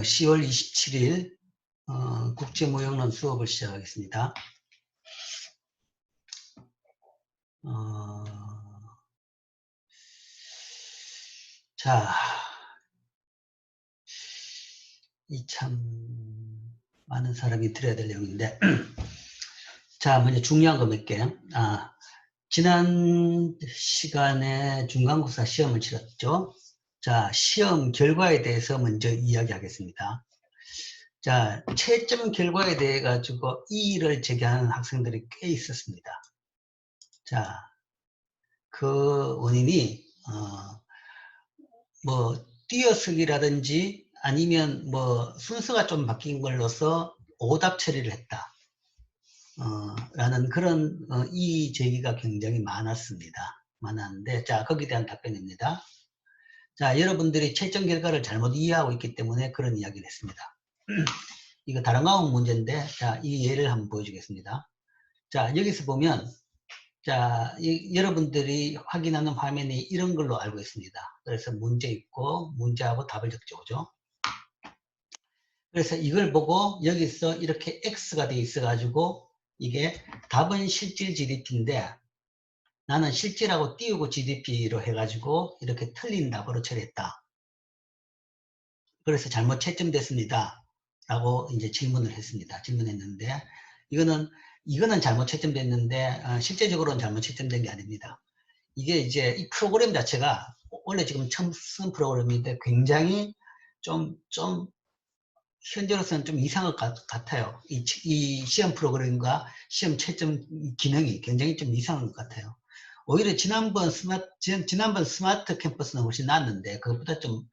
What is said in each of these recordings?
10월 27일 국제무역론 수업을 시작하겠습니다. 자, 이 참 많은 사람이 들어야 될 내용인데 자, 먼저 중요한 거 몇 개. 지난 시간에 중간고사 시험을 치렀죠. 자, 시험 결과에 대해서 먼저 이야기하겠습니다. 자, 채점 결과에 대해 가지고 이의를 제기하는 학생들이 꽤 있었습니다. 자, 그 원인이 뭐 띄어쓰기라든지 아니면 뭐 순서가 좀 바뀐 걸로서 오답 처리를 했다. 라는 그런 이의 제기가 굉장히 많았는데, 자, 거기에 대한 답변입니다. 자, 여러분들이 채점 결과를 잘못 이해하고 있기 때문에 그런 이야기를 했습니다. 이거 다른 과목 문제인데, 자, 이 예를 한번 보여주겠습니다. 자, 여기서 보면, 자, 여러분들이 확인하는 화면이 이런 걸로 알고 있습니다. 그래서 문제 있고, 문제하고 답을 적어오죠. 그래서 이걸 보고 여기서 이렇게 X가 돼 있어가지고, 이게 답은 실질 GDP인데, 나는 실질하고 띄우고 GDP로 해가지고, 이렇게 틀린 답으로 처리했다. 그래서 잘못 채점됐습니다. 라고 이제 질문을 했습니다. 질문했는데, 이거는 잘못 채점됐는데, 실제적으로는 잘못 채점된 게 아닙니다. 이게 이제 이 프로그램 자체가, 원래 지금 처음 쓴 프로그램인데 굉장히 현재로서는 좀 이상할 것 같아요. 이 시험 프로그램과 시험 채점 기능이 굉장히 좀 이상한 것 같아요. 오히려 지난번 스마트 캠퍼스는 훨씬 나았는데, 그것보다 좀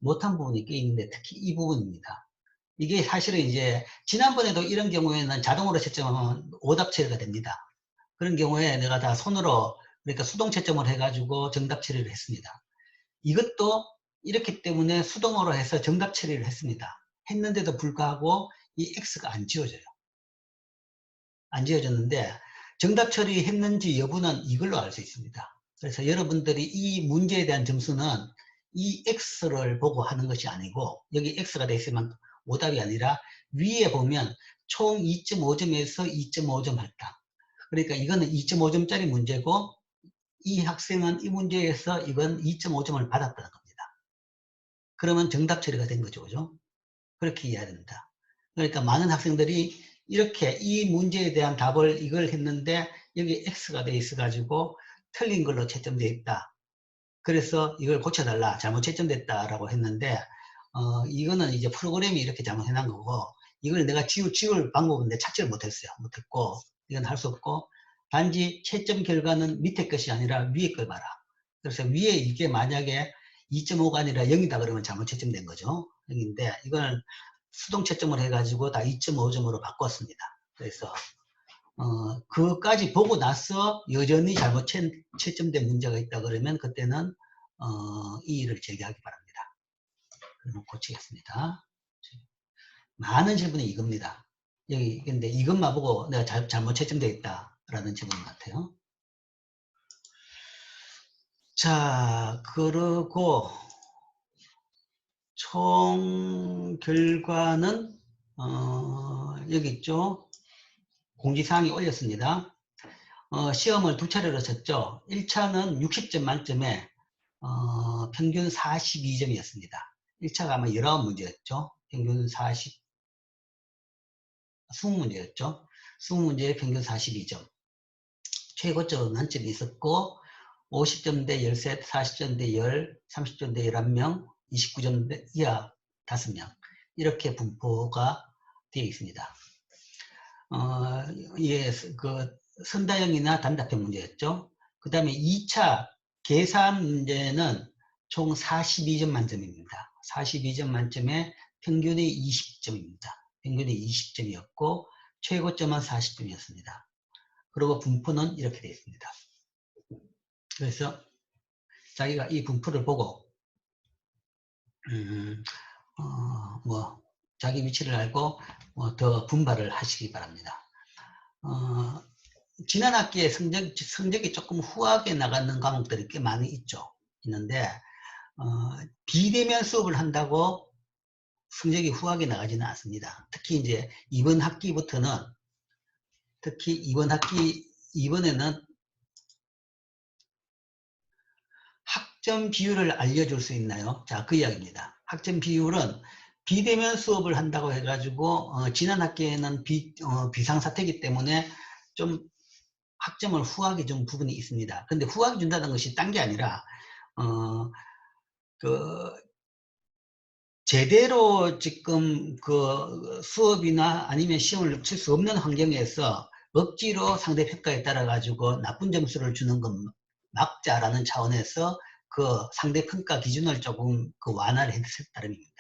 못한 부분이 꽤 있는데, 특히 이 부분입니다. 이게 사실은 이제, 지난번에도 이런 경우에는 자동으로 채점하면 오답 처리가 됩니다. 그런 경우에 내가 다 손으로, 그러니까 수동 채점을 해가지고 정답 처리를 했습니다. 이것도 이렇기 때문에 수동으로 해서 정답 처리를 했습니다. 했는데도 불구하고 이 X가 안 지워져요. 안 지워졌는데 정답 처리했는지 여부는 이걸로 알 수 있습니다. 그래서 여러분들이 이 문제에 대한 점수는 이 X를 보고 하는 것이 아니고, 여기 X가 돼 있으면 오답이 아니라 위에 보면 총 2.5점에서 2.5점 했다. 그러니까 이거는 2.5점짜리 문제고, 이 학생은 이 문제에서 이건 2.5점을 받았다는 겁니다. 그러면 정답 처리가 된 거죠. 그죠? 그렇게 이해해야 됩니다. 그러니까 많은 학생들이 이렇게 이 문제에 대한 답을 이걸 했는데 여기 X가 돼 있어가지고 틀린 걸로 채점되어 있다. 그래서 이걸 고쳐달라. 잘못 채점됐다라고 했는데 이거는 이제 프로그램이 이렇게 잘못해놓은 거고, 이걸 내가 지울 방법은 내가 찾지를 못했고, 이건 할 수 없고, 단지 채점 결과는 밑에 것이 아니라 위에 걸 봐라. 그래서 위에 이게 만약에 2.5가 아니라 0이다 그러면 잘못 채점된 거죠. 0인데 이거는 수동 채점을 해가지고 다 2.5점으로 바꿨습니다. 그래서 그것까지 보고 나서 여전히 잘못 채점된 문제가 있다 그러면 그때는 이의를 제기하기 바랍니다. 그럼 고치겠습니다. 많은 질문이 이겁니다. 여기 근데 이것만 보고 내가 잘못 채점되어 있다라는 질문 같아요. 자, 그리고 총 결과는 여기 있죠. 공지사항이 올렸습니다. 시험을 두 차례로 쳤죠. 1차는 60점 만점에 평균 42점이었습니다. 1차가 아마 19문제였죠. 평균 20문제였죠. 20문제에 평균 42점. 최고점은 만점이 있었고, 50점대 13, 40점대 10, 30점대 11명, 29점대 이하 5명. 이렇게 분포가 되어 있습니다. 예, 그 선다형이나 단답형 문제였죠. 그 다음에 2차 계산 문제는 총 42점 만점입니다. 42점 만점에 평균이 20점입니다. 평균이 20점이었고 최고점은 40점이었습니다. 그리고 분포는 이렇게 되어 있습니다. 그래서 자기가 이 분포를 보고 자기 위치를 알고 더 분발을 하시기 바랍니다. 지난 학기에 성적이 조금 후하게 나가는 과목들이 꽤 많이 있는데 비대면 수업을 한다고 성적이 후하게 나가지는 않습니다. 특히 이제 이번 학기부터는 특히 이번에는 학점 비율을 알려줄 수 있나요? 자, 그 이야기입니다. 학점 비율은 비대면 수업을 한다고 해가지고 지난 학기에는 비상사태이기 때문에 좀 학점을 후하게 준 부분이 있습니다. 근데 후하게 준다는 것이 딴 게 아니라 그 제대로 지금 그 수업이나 아니면 시험을 칠 수 없는 환경에서 억지로 상대 평가에 따라 가지고 나쁜 점수를 주는 건 막자라는 차원에서 그 상대 평가 기준을 조금 그 완화를 했을 따름입니다.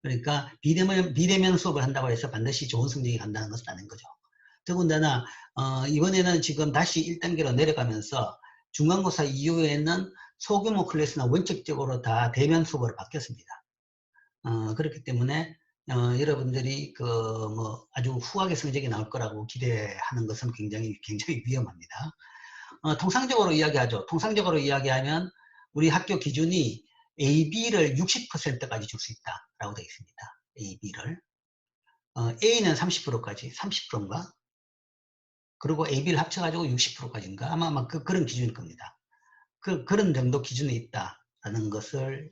그러니까 비대면 수업을 한다고 해서 반드시 좋은 성적이 간다는 것은 아닌 거죠. 더군다나 이번에는 지금 다시 1단계로 내려가면서 중간고사 이후에는 소규모 클래스나 원칙적으로 다 대면 수업으로 바뀌었습니다. 그렇기 때문에 여러분들이 뭐 아주 후하게 성적이 나올 거라고 기대하는 것은 굉장히 위험합니다. 통상적으로 이야기하죠. 통상적으로 이야기하면 우리 학교 기준이 AB를 60%까지 줄 수 있다라고 되어 있습니다. AB를 A는 30%까지 30%인가? 그리고 AB를 합쳐가지고 60%까지인가? 아마 그런 기준일 겁니다. 그런 정도 기준이 있다라는 것을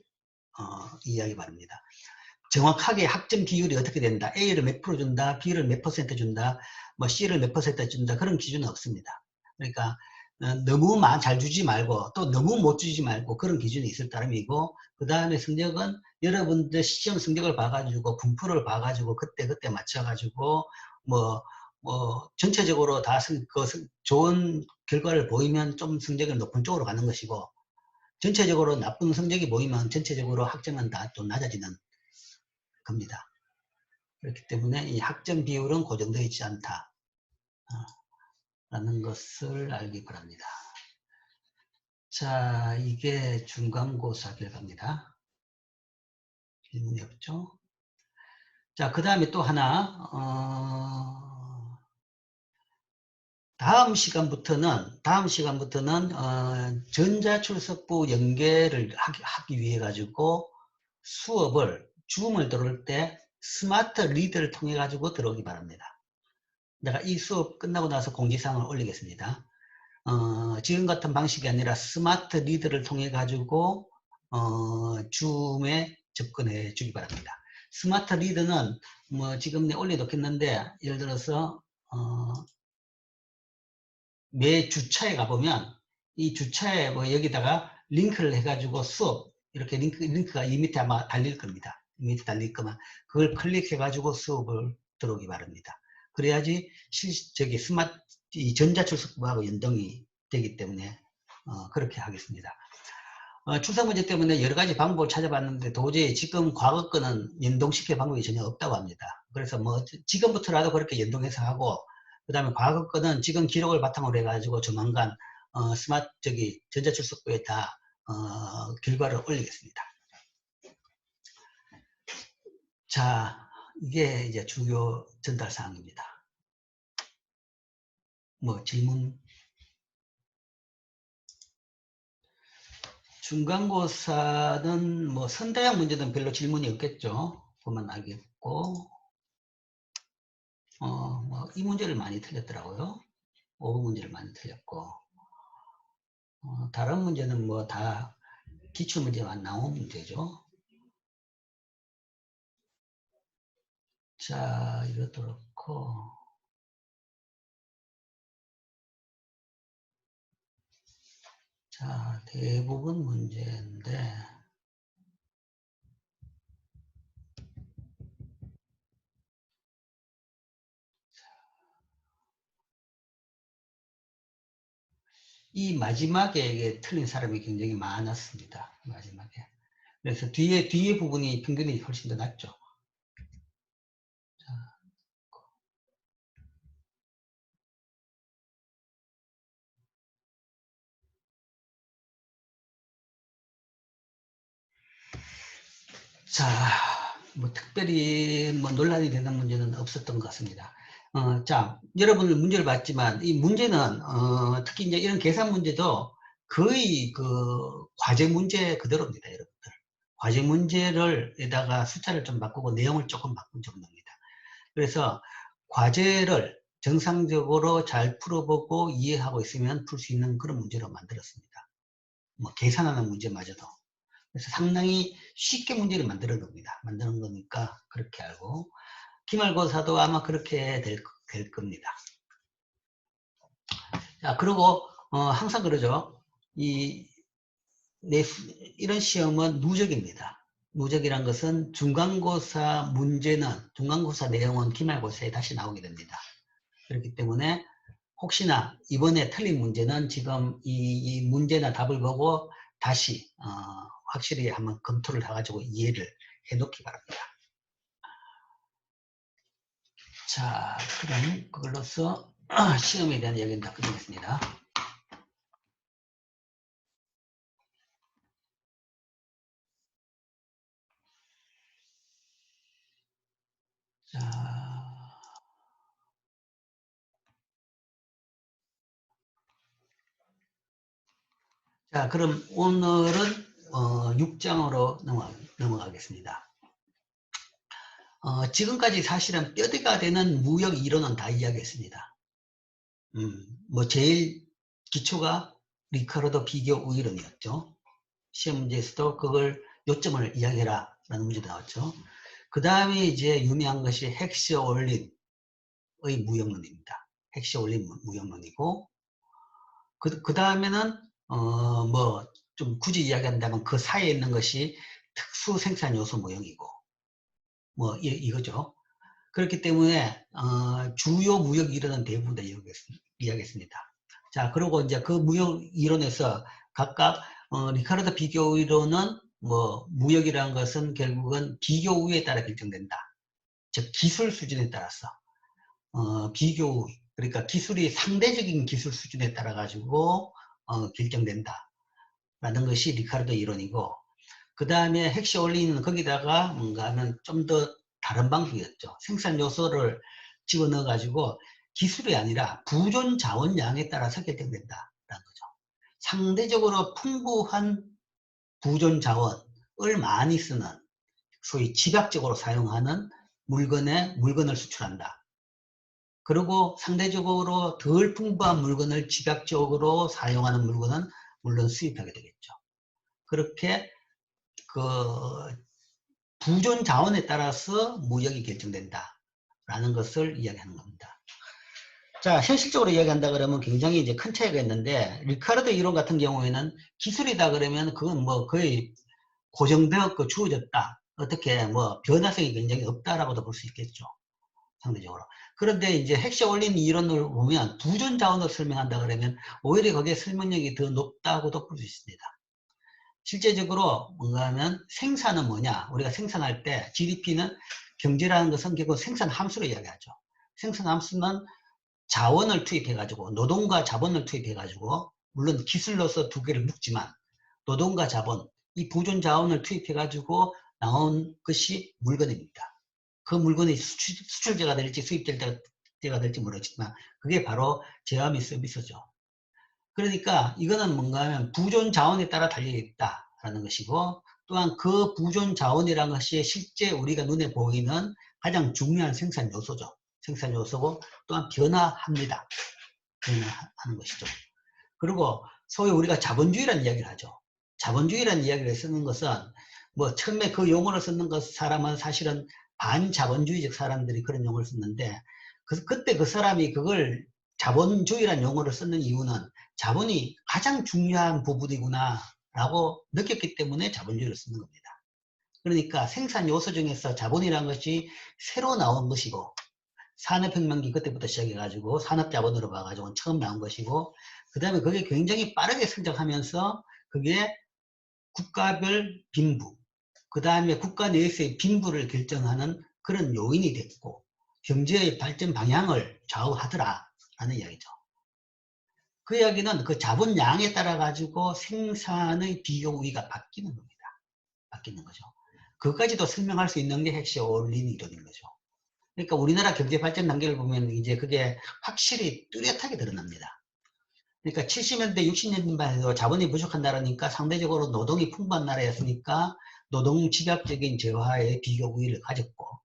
이야기 바랍니다. 정확하게 학점 비율이 어떻게 된다. A를 몇 프로 준다. B를 몇 퍼센트 준다. 뭐 C를 몇 퍼센트 준다. 그런 기준은 없습니다. 그러니까 너무 잘 주지 말고 또 너무 못 주지 말고 그런 기준이 있을 따름이고 그 다음에 성적은 여러분들 시험 성적을 봐가지고 분포를 봐가지고 그때 맞춰가지고 뭐 전체적으로 다 좋은 결과를 보이면 좀 성적이 높은 쪽으로 가는 것이고 전체적으로 나쁜 성적이 보이면 전체적으로 학점은 다 또 낮아지는 겁니다. 그렇기 때문에 이 학점 비율은 고정되어 있지 않다 라는 것을 알기 바랍니다. 자, 이게 중간고사 결과입니다. 질문이 없죠? 자, 그 다음에 또 하나 다음 시간부터는 전자출석부 연계를 하기 위해 가지고 수업을 줌을 들어올 때 스마트 리드를 통해 가지고 들어오기 바랍니다. 내가 이 수업 끝나고 나서 공지사항을 올리겠습니다. 지금 같은 방식이 아니라 스마트 리드를 통해 가지고 줌에 접근해 주기 바랍니다. 스마트 리드는 뭐 지금 올려놓겠는데 예를 들어서 매 주차에 가보면 이 주차에 뭐 여기다가 링크를 해가지고 수업 이렇게 링크가 이 밑에 아마 달릴 겁니다. 이 밑에 달릴 거면 그걸 클릭해가지고 수업을 들어오기 바랍니다. 그래야지 이 전자출석부하고 연동이 되기 때문에 그렇게 하겠습니다. 출석 문제 때문에 여러 가지 방법을 찾아봤는데 도저히 지금 과거 거는 연동시킬 방법이 전혀 없다고 합니다. 그래서 뭐 지금부터라도 그렇게 연동해서 하고 그 다음에 과거 거는 지금 기록을 바탕으로 해가지고 조만간 전자출석부에 다 결과를 올리겠습니다. 자, 이게 이제 주요 전달 사항입니다. 뭐 질문? 중간고사는 뭐 선다형 문제는 별로 질문이 없겠죠. 보면 알겠고 뭐 이 문제를 많이 틀렸더라고요. 5번 문제를 많이 틀렸고 다른 문제는 뭐 다 기출문제만 나온 문제죠. 자, 이것도 그렇고 자, 대부분 문제인데 이 마지막에 이게 틀린 사람이 굉장히 많았습니다. 마지막에. 그래서 뒤에 부분이 평균이 훨씬 더 낮죠. 자, 뭐 특별히 뭐 논란이 되는 문제는 없었던 것 같습니다. 자, 여러분들 문제를 봤지만 이 문제는 특히 이제 이런 계산 문제도 거의 그 과제 문제 그대로입니다, 여러분들. 과제 문제를 에다가 숫자를 좀 바꾸고 내용을 조금 바꾼 정도입니다. 그래서 과제를 정상적으로 잘 풀어보고 이해하고 있으면 풀 수 있는 그런 문제로 만들었습니다. 뭐 계산하는 문제마저도. 그래서 상당히 쉽게 문제를 만드는 겁니다. 만드는 거니까 그렇게 알고 기말고사도 아마 그렇게 될 겁니다. 자, 그리고 항상 그러죠. 이런 시험은 누적입니다. 누적이란 것은 중간고사 문제는 중간고사 내용은 기말고사에 다시 나오게 됩니다. 그렇기 때문에 혹시나 이번에 틀린 문제는 지금 이 문제나 답을 보고 다시 확실히 한번 검토를 해가지고 이해를 해놓기 바랍니다. 자, 그럼 그걸로써 시험에 대한 이야기는 다 끝내겠습니다. 자, 그럼 오늘은 6장으로 넘어가겠습니다. 지금까지 사실은 뼈대가 되는 무역 이론은 다 이야기했습니다. 뭐 제일 기초가 리카르도 비교 우이론이었죠. 시험 문제에서도 그걸 요점을 이야기해라 라는 문제도 나왔죠. 그 다음에 이제 유명한 것이 헥시올린의 무역론입니다. 헥시올린 무역론이고 그 다음에는 뭐 좀 굳이 이야기한다면 그 사이에 있는 것이 특수 생산 요소 모형이고 뭐 이거죠. 그렇기 때문에 주요 무역 이론은 대부분 다 이야기했습니다. 자, 그리고 이제 그 무역 이론에서 각각 리카르도 비교 이론은 뭐 무역이라는 것은 결국은 비교 우위에 따라 결정된다. 즉 기술 수준에 따라서 비교 우위, 그러니까 기술이 상대적인 기술 수준에 따라 가지고 결정된다. 라는 것이 리카르도 이론이고 그 다음에 헥시올린은 거기다가 뭔가 하면 좀 더 다른 방식이었죠. 생산 요소를 집어넣어 가지고 기술이 아니라 부존 자원량에 따라서 결정된다라는 거죠. 상대적으로 풍부한 부존 자원을 많이 쓰는 소위 집약적으로 사용하는 물건을 수출한다. 그리고 상대적으로 덜 풍부한 물건을 집약적으로 사용하는 물건은 물론 수입하게 되겠죠. 그렇게 그 부존 자원에 따라서 무역이 결정된다라는 것을 이야기하는 겁니다. 자, 현실적으로 이야기한다 그러면 굉장히 이제 큰 차이가 있는데 리카르도 이론 같은 경우에는 기술이다 그러면 그건 뭐 거의 고정되었고 주어졌다. 어떻게 뭐 변화성이 굉장히 없다라고도 볼 수 있겠죠. 상대적으로. 그런데 이제 헥시올린 이론을 보면 부존 자원을 설명한다 그러면 오히려 거기에 설명력이 더 높다고도 볼 수 있습니다. 실제적으로 뭔가 하면 생산은 뭐냐? 우리가 생산할 때 GDP는 경제라는 것은 결국 생산 함수로 이야기하죠. 생산 함수는 자원을 투입해가지고 노동과 자본을 투입해가지고 물론 기술로서 두 개를 묶지만 노동과 자본, 이 부존 자원을 투입해가지고 나온 것이 물건입니다. 그 물건이 수출제가 될지 수입제가 될지 모르겠지만 그게 바로 제화 및 서비스죠. 그러니까 이거는 뭔가 하면 부존 자원에 따라 달려있다라는 것이고 또한 그 부존 자원이라는 것이 실제 우리가 눈에 보이는 가장 중요한 생산 요소죠. 생산 요소고 또한 변화합니다. 변화하는 것이죠. 그리고 소위 우리가 자본주의라는 이야기를 하죠. 자본주의라는 이야기를 쓰는 것은 뭐 처음에 그 용어를 쓰는 것 사람은 사실은 반자본주의적 사람들이 그런 용어를 썼는데 그때 그 사람이 그걸 자본주의라는 용어를 쓰는 이유는 자본이 가장 중요한 부분이구나 라고 느꼈기 때문에 자본주의를 쓰는 겁니다. 그러니까 생산 요소 중에서 자본이라는 것이 새로 나온 것이고 산업혁명기 그때부터 시작해가지고 산업자본으로 봐가지고 처음 나온 것이고 그 다음에 그게 굉장히 빠르게 성장하면서 그게 국가별 빈부 그 다음에 국가 내에서의 빈부를 결정하는 그런 요인이 됐고 경제의 발전 방향을 좌우하더라라는 이야기죠. 그 이야기는 그 자본량에 따라 가지고 생산의 비교 우위가 바뀌는 겁니다. 바뀌는 거죠. 그것까지도 설명할 수 있는 게 헥시올린 이론인 거죠. 그러니까 우리나라 경제 발전 단계를 보면 이제 그게 확실히 뚜렷하게 드러납니다. 그러니까 70년대, 60년대만 해도 자본이 부족한 나라니까 상대적으로 노동이 풍부한 나라였으니까 노동 집약적인 재화의 비교 우위를 가졌고,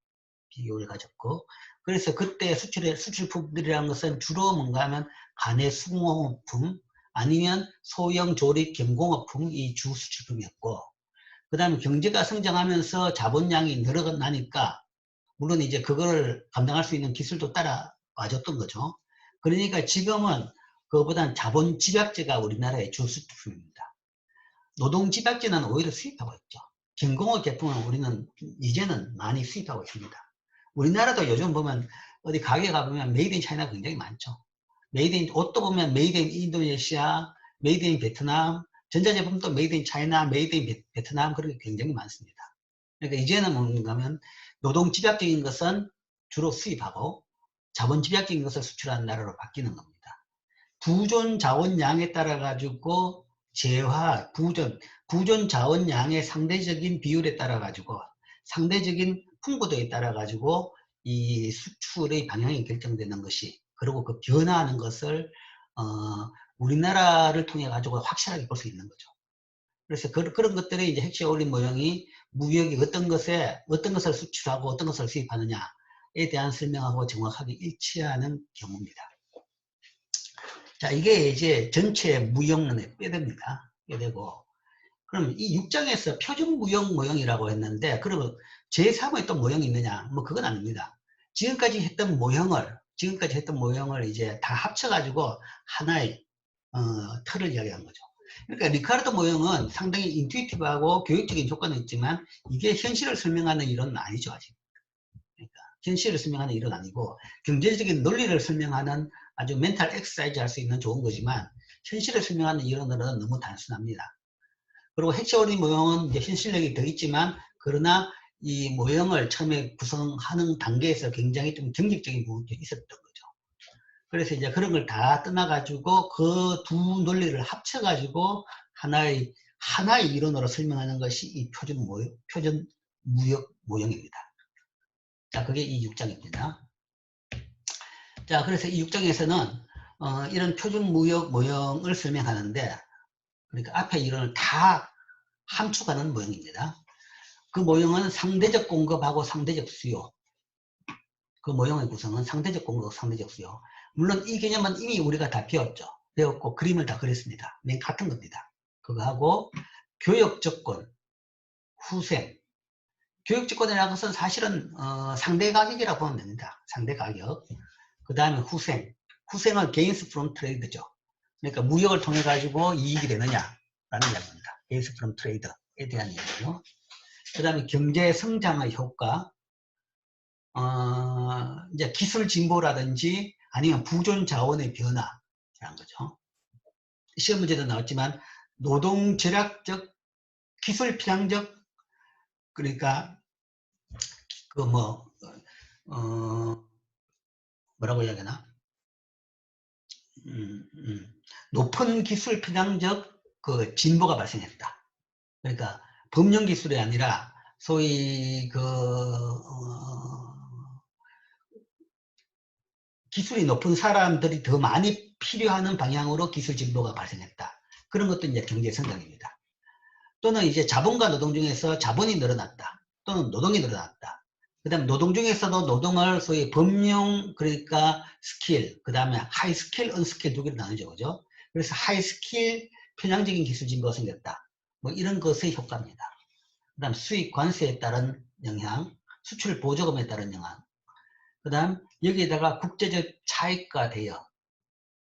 그래서 그때 수출품들이라는 것은 주로 뭔가 하면 간의 수공업품 아니면 소형 조립 gem공업품이 주 수출품이었고, 그 다음에 경제가 성장하면서 자본량이 늘어나니까 물론 이제 그걸 감당할 수 있는 기술도 따라와줬던 거죠. 그러니까 지금은 그거보다는 자본 집약제가 우리나라의 주 수출품입니다. 노동 집약제는 오히려 수입하고 있죠. 경공업 제품은 우리는 이제는 많이 수입하고 있습니다. 우리나라도 요즘 보면 어디 가게 가보면 메이드 인 차이나 굉장히 많죠. 메이드 인 옷도 보면 메이드 인 인도네시아, 메이드 인 베트남, 전자제품도 메이드 인 차이나, 메이드 인 베트남 그렇게 굉장히 많습니다. 그러니까 이제는 뭔가 하면 노동 집약적인 것은 주로 수입하고 자본 집약적인 것을 수출하는 나라로 바뀌는 겁니다. 부존 자원량에 따라 가지고 재화, 부존 자원량의 상대적인 비율에 따라 가지고 상대적인 풍부도에 따라 가지고 이 수출의 방향이 결정되는 것이, 그리고 그 변화하는 것을 우리나라를 통해 가지고 확실하게 볼 수 있는 거죠. 그래서 그런 것들이 이제 핵심 어울린 모형이 무역이 어떤 것을 수출하고 어떤 것을 수입하느냐에 대한 설명하고 정확하게 일치하는 경우입니다. 자, 이게 이제 전체 무역론의 뼈대입니다. 뼈대고. 그럼 이 6장에서 표준 무역 모형이라고 했는데, 그러면 제3의 또 모형이 있느냐? 뭐 그건 아닙니다. 지금까지 했던 모형을 이제 다 합쳐가지고 하나의 틀을 이야기한 거죠. 그러니까 리카르도 모형은 상당히 인투이티브하고 교육적인 효과는 있지만 이게 현실을 설명하는 이론은 아니죠, 아직. 그러니까 현실을 설명하는 이론은 아니고 경제적인 논리를 설명하는 아주 멘탈 엑서사이즈 할 수 있는 좋은 거지만 현실을 설명하는 이론으로는 너무 단순합니다. 그리고 핵시오리 모형은 이제 현실력이 더 있지만, 그러나 이 모형을 처음에 구성하는 단계에서 굉장히 좀 경직적인 부분도 있었던 거죠. 그래서 이제 그런 걸 다 떠나가지고 그 두 논리를 합쳐가지고 하나의 이론으로 설명하는 것이 이 표준 무역 모형입니다. 자, 그게 이 6장입니다. 자, 그래서 이 6장에서는 이런 표준 무역 모형을 설명하는데, 그러니까 앞에 이론을 다 함축하는 모형입니다. 그 모형은 상대적 공급하고 상대적 수요. 그 모형의 구성은 상대적 공급, 상대적 수요. 물론 이 개념은 이미 우리가 다 배웠고 그림을 다 그렸습니다. 맨 같은 겁니다. 그거하고 교역조건, 후생. 교역조건이라는 것은 사실은 상대 가격이라고 보면 됩니다. 상대 가격. 그 다음에 후생. 후생은 gains from trade죠. 그러니까 무역을 통해 가지고 이익이 되느냐라는 이야기입니다. gains from trade에 대한 이야기죠. 그 다음에 경제 성장의 효과, 이제 기술 진보라든지 아니면 부존 자원의 변화라는 거죠. 시험 문제도 나왔지만 노동 절약적, 기술 필양적, 그러니까 그 뭐라고 해야 되나? 높은 기술 필양적 그 진보가 발생했다. 그러니까 법령 기술이 아니라 소위 기술이 높은 사람들이 더 많이 필요하는 방향으로 기술 진보가 발생했다. 그런 것도 이제 경제 성장입니다. 또는 이제 자본과 노동 중에서 자본이 늘어났다. 또는 노동이 늘어났다. 그 다음에 노동 중에서도 노동을 소위 범용, 그러니까 스킬, 그 다음에 하이 스킬, 언스킬 두 개로 나누죠. 그죠? 그래서 하이 스킬, 편향적인 기술 진보가 생겼다. 뭐 이런 것의 효과입니다. 그 다음 수익 관세에 따른 영향, 수출 보조금에 따른 영향, 그 다음 여기에다가 국제적 차익과 대여,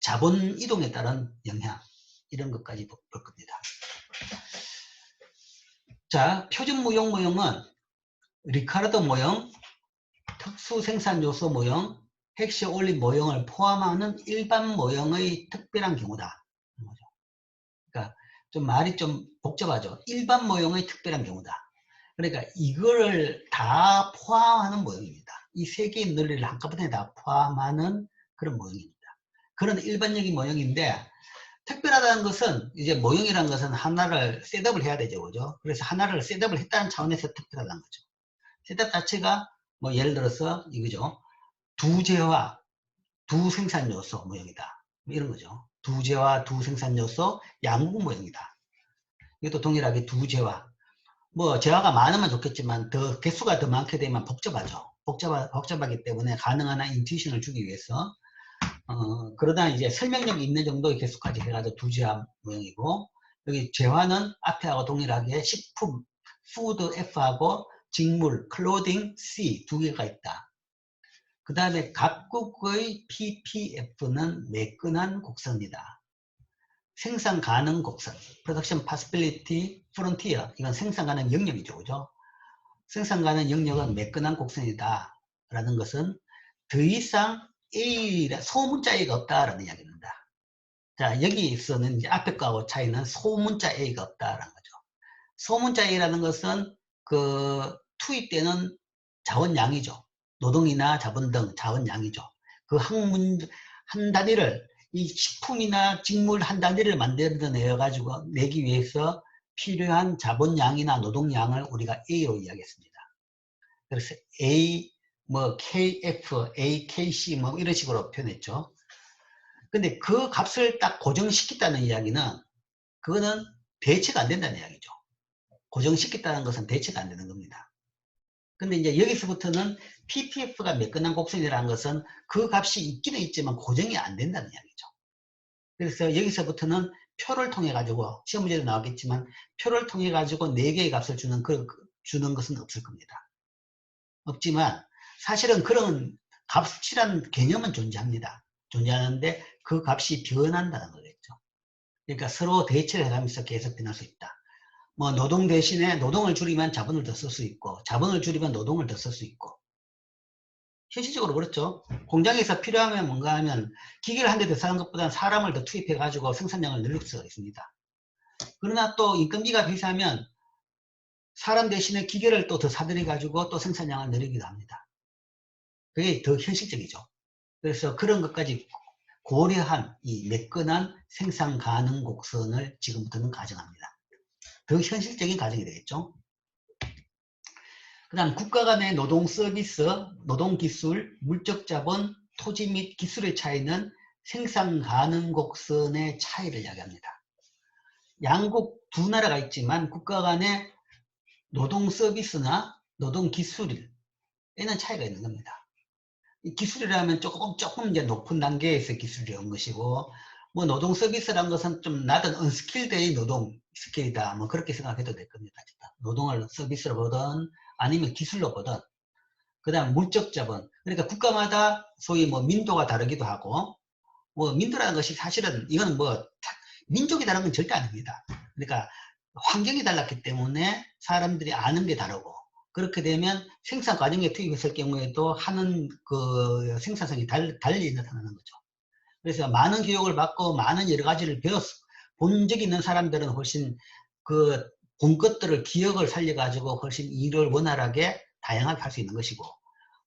자본 이동에 따른 영향, 이런 것까지 볼 겁니다. 자, 표준 무역 모형은 리카르도 모형, 특수 생산 요소 모형, 핵시 올린 모형을 포함하는 일반 모형의 특별한 경우다. 그러니까 좀 말이 좀 복잡하죠. 일반 모형의 특별한 경우다. 그러니까 이거를 다 포함하는 모형입니다. 이 세 개의 논리를 한꺼번에 다 포함하는 그런 모형입니다. 그런 일반적인 모형인데, 특별하다는 것은 이제 모형이라는 것은 하나를 셋업을 해야 되죠. 그죠? 그래서 하나를 셋업을 했다는 차원에서 특별하다는 거죠. 셋업 자체가 뭐 예를 들어서 이거죠. 두 재화, 두 생산 요소 모형이다. 뭐 이런 거죠. 두 재화, 두 생산 요소 양국 모형이다. 이것도 동일하게 두 재화, 뭐 재화가 많으면 좋겠지만 더 개수가 더 많게 되면 복잡하죠. 복잡하기 때문에 가능한 한 인투이션을 주기 위해서 그러다 이제 설명력이 있는 정도의 개수까지 해가지고 두 재화 모형이고, 여기 재화는 앞에하고 동일하게 식품, 푸드 F하고 직물, 클로딩 C 두 개가 있다. 그 다음에 각국의 PPF는 매끈한 곡선이다. 생산 가능 곡선, Production Possibility Frontier, 이건 생산 가능 영역이죠, 그죠? 생산 가능 영역은 매끈한 곡선이다 라는 것은 더 이상 소문자 A가 없다라는 이야기입니다. 자, 여기서는 이제 앞에 거하고 차이는 소문자 A가 없다라는 거죠. 소문자 A라는 것은 그 투입되는 자원량이죠. 노동이나 자본 등 자원량이죠. 그 한 단위를, 이 식품이나 직물 한 단위를 만들어내어 가지고 내기 위해서 필요한 자본량이나 노동량을 우리가 A로 이야기했습니다. 그래서 A, 뭐 KF, AKC 뭐 이런 식으로 표현했죠. 근데 그 값을 딱 고정시켰다는 이야기는 그거는 대체가 안 된다는 이야기죠. 고정시켰다는 것은 대체가 안 되는 겁니다. 근데 이제 여기서부터는 PPF가 매끈한 곡선이라는 것은 그 값이 있기는 있지만 고정이 안 된다는 이야기죠. 그래서 여기서부터는 표를 통해 가지고 시험 문제도 나왔겠지만 표를 통해 가지고 4개의 값을 주는 것은 없을 겁니다. 없지만 사실은 그런 값이란 개념은 존재합니다. 존재하는데 그 값이 변한다는 거겠죠. 그러니까 서로 대체를 해가면서 계속 변할 수 있다. 뭐 노동 대신에 노동을 줄이면 자본을 더 쓸 수 있고, 자본을 줄이면 노동을 더 쓸 수 있고, 현실적으로 그렇죠. 공장에서 필요하면 뭔가 하면 기계를 한 대 더 사는 것보다는 사람을 더 투입해 가지고 생산량을 늘릴 수가 있습니다. 그러나 또 인건비가 비싸면 사람 대신에 기계를 또 더 사들여 가지고 또 생산량을 늘리기도 합니다. 그게 더 현실적이죠. 그래서 그런 것까지 고려한 이 매끈한 생산 가능 곡선을 지금부터는 가정합니다. 더 현실적인 가정이 되겠죠. 그 다음 국가 간의 노동 서비스, 노동 기술, 물적 자본, 토지 및 기술의 차이는 생산 가능 곡선의 차이를 이야기합니다. 양국 두 나라가 있지만 국가 간의 노동 서비스나 노동 기술에는 차이가 있는 겁니다. 이 기술이라면 조금 이제 높은 단계에서 기술이온 것이고, 뭐 노동 서비스라는 것은 좀 낮은 언스킬드의 노동 스킬이다, 뭐 그렇게 생각해도 될 겁니다. 노동을 서비스로 보든 아니면 기술로 보든. 그 다음 물적 자본, 그러니까 국가마다 소위 뭐 민도가 다르기도 하고, 뭐 민도라는 것이 사실은 이거는 뭐 민족이 다른 건 절대 아닙니다. 그러니까 환경이 달랐기 때문에 사람들이 아는 게 다르고, 그렇게 되면 생산 과정에 투입했을 경우에도 하는 그 생산성이 달리 나타나는 거죠. 그래서 많은 교육을 받고 많은 여러 가지를 본 적이 있는 사람들은 훨씬 그 본 것들을 기억을 살려가지고 훨씬 일을 원활하게 다양하게 할 수 있는 것이고,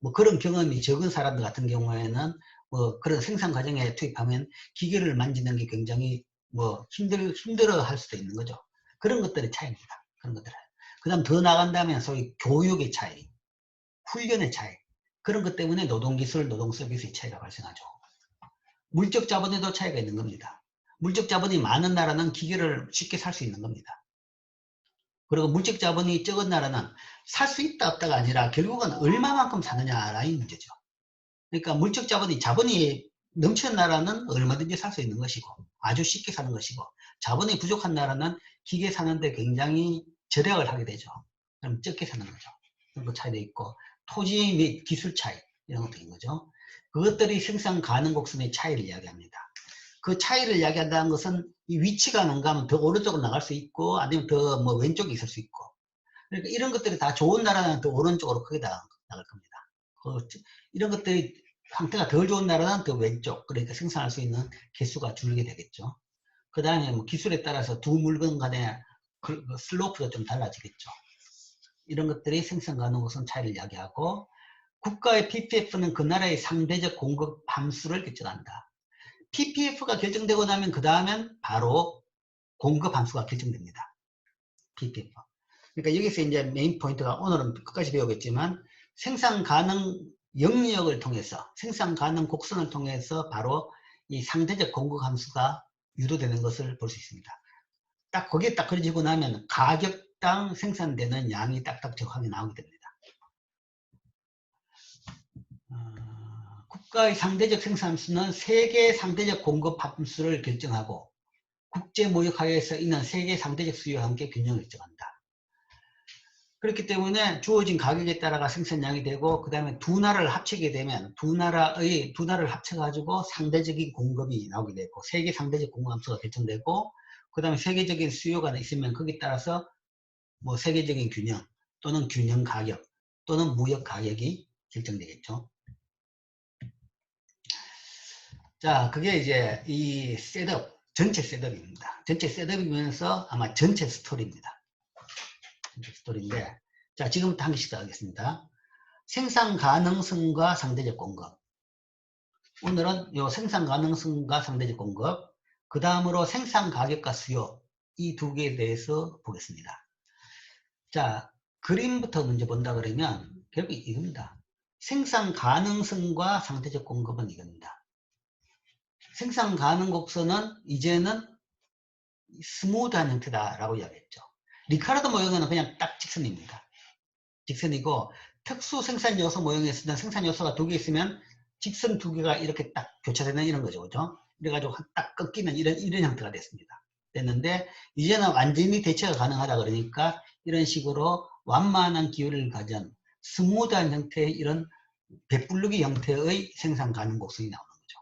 뭐 그런 경험이 적은 사람들 같은 경우에는 뭐 그런 생산 과정에 투입하면 기계를 만지는 게 굉장히 뭐 힘들어 할 수도 있는 거죠. 그런 것들의 차이입니다. 그런 것들. 그 다음 더 나간다면 소위 교육의 차이, 훈련의 차이, 그런 것 때문에 노동기술, 노동서비스의 차이가 발생하죠. 물적 자본에도 차이가 있는 겁니다. 물적 자본이 많은 나라는 기계를 쉽게 살 수 있는 겁니다. 그리고 물적 자본이 적은 나라는 살 수 있다 없다가 아니라 결국은 얼마만큼 사느냐라는 문제죠. 그러니까 물적 자본이 넘치는 나라는 얼마든지 살 수 있는 것이고 아주 쉽게 사는 것이고, 자본이 부족한 나라는 기계 사는데 굉장히 절약을 하게 되죠. 그럼 적게 사는 거죠. 그런 거 차이도 있고, 토지 및 기술 차이 이런 것도 있는 거죠. 그것들이 생산 가능 곡선의 차이를 이야기합니다. 그 차이를 이야기한다는 것은 이 위치가 뭔가 하면 더 오른쪽으로 나갈 수 있고 아니면 더 뭐 왼쪽에 있을 수 있고, 그러니까 이런 것들이 다 좋은 나라는 더 오른쪽으로 크게 나갈 겁니다. 이런 것들이 상태가 덜 좋은 나라는 더 왼쪽, 그러니까 생산할 수 있는 개수가 줄게 되겠죠. 그 다음에 뭐 기술에 따라서 두 물건 간의 슬로프도 좀 달라지겠죠. 이런 것들이 생산 가능 곡선 차이를 이야기하고, 국가의 PPF는 그 나라의 상대적 공급 함수를 결정한다. PPF가 결정되고 나면 그 다음엔 바로 공급 함수가 결정됩니다. PPF. 그러니까 여기서 이제 메인 포인트가, 오늘은 끝까지 배우겠지만 생산 가능 영역을 통해서, 생산 가능 곡선을 통해서 바로 이 상대적 공급 함수가 유도되는 것을 볼 수 있습니다. 딱 거기에 딱 그려지고 나면 가격 주택당 생산되는 양이 딱딱 정확하게 나오게 됩니다. 국가의 상대적 생산수는 세계 상대적 공급 함수를 결정하고 국제 무역 하에서 있는 세계 상대적 수요와 함께 균형을 정한다. 그렇기 때문에 주어진 가격에 따라가 생산량이 되고 그 다음에 두 나라를 합치게 되면 두 나라를 합쳐가지고 상대적인 공급이 나오게 되고 세계 상대적 공급 함수가 결정되고 그 다음에 세계적인 수요가 있으면 거기에 따라서 뭐 세계적인 균형 또는 균형 가격 또는 무역 가격이 결정되겠죠. 자, 그게 이제 이 셋업, 전체 셋업입니다. 전체 셋업이면서 아마 전체 스토리입니다. 전체 스토리인데, 자, 지금부터 한 개씩 더 하겠습니다. 생산 가능성과 상대적 공급. 오늘은 요 생산 가능성과 상대적 공급, 그 다음으로 생산 가격과 수요, 이 두 개에 대해서 보겠습니다. 자, 그림부터 먼저 본다 그러면 결국 이겁니다. 생산 가능성과 상대적 공급은 이겁니다. 생산 가능 곡선은 이제는 스무드한 형태다라고 이야기했죠. 리카르도 모형은 그냥 딱 직선입니다. 직선이고 특수 생산 요소 모형에서는 생산 요소가 두 개 있으면 직선 두 개가 이렇게 딱 교차되는 이런 거죠. 그죠? 그래가지고 딱 끊기는 이런 형태가 됐는데 이제는 완전히 대체가 가능하다 그러니까 이런 식으로 완만한 기울기를 가진 스무드한 형태의 이런 배불르기 형태의 생산 가능 곡선이 나오는 거죠.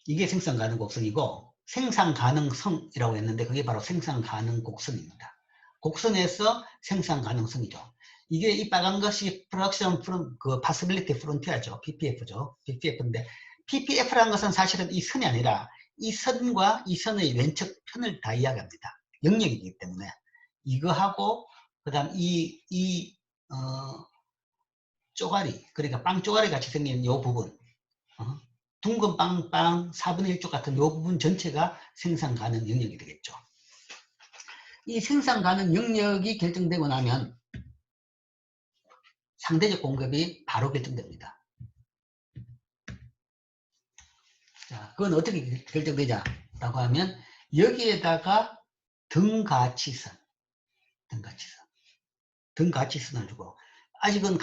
이게 생산 가능 곡선이고 생산 가능성이라고 했는데 그게 바로 생산 가능 곡선입니다. 곡선에서 생산 가능성이죠. 이게 이 빨간 것이 프로덕션 그 파시빌리티 프론티어죠. PPF죠. PPF인데 PPF라는 것은 사실은 이 선이 아니라 이 선과 이 선의 왼쪽 편을 다 이야기합니다. 영역이기 때문에 이거하고 그다음 쪼가리 그러니까 빵 쪼가리 같이 생긴 이 부분 둥근 빵빵 4분의 1쪽 같은 이 부분 전체가 생산 가능 영역이 되겠죠. 이 생산 가능 영역이 결정되고 나면 상대적 공급이 바로 결정됩니다. 자, 그건 어떻게 결정되냐라고 하면 여기에다가 등가치선을 주고 아직은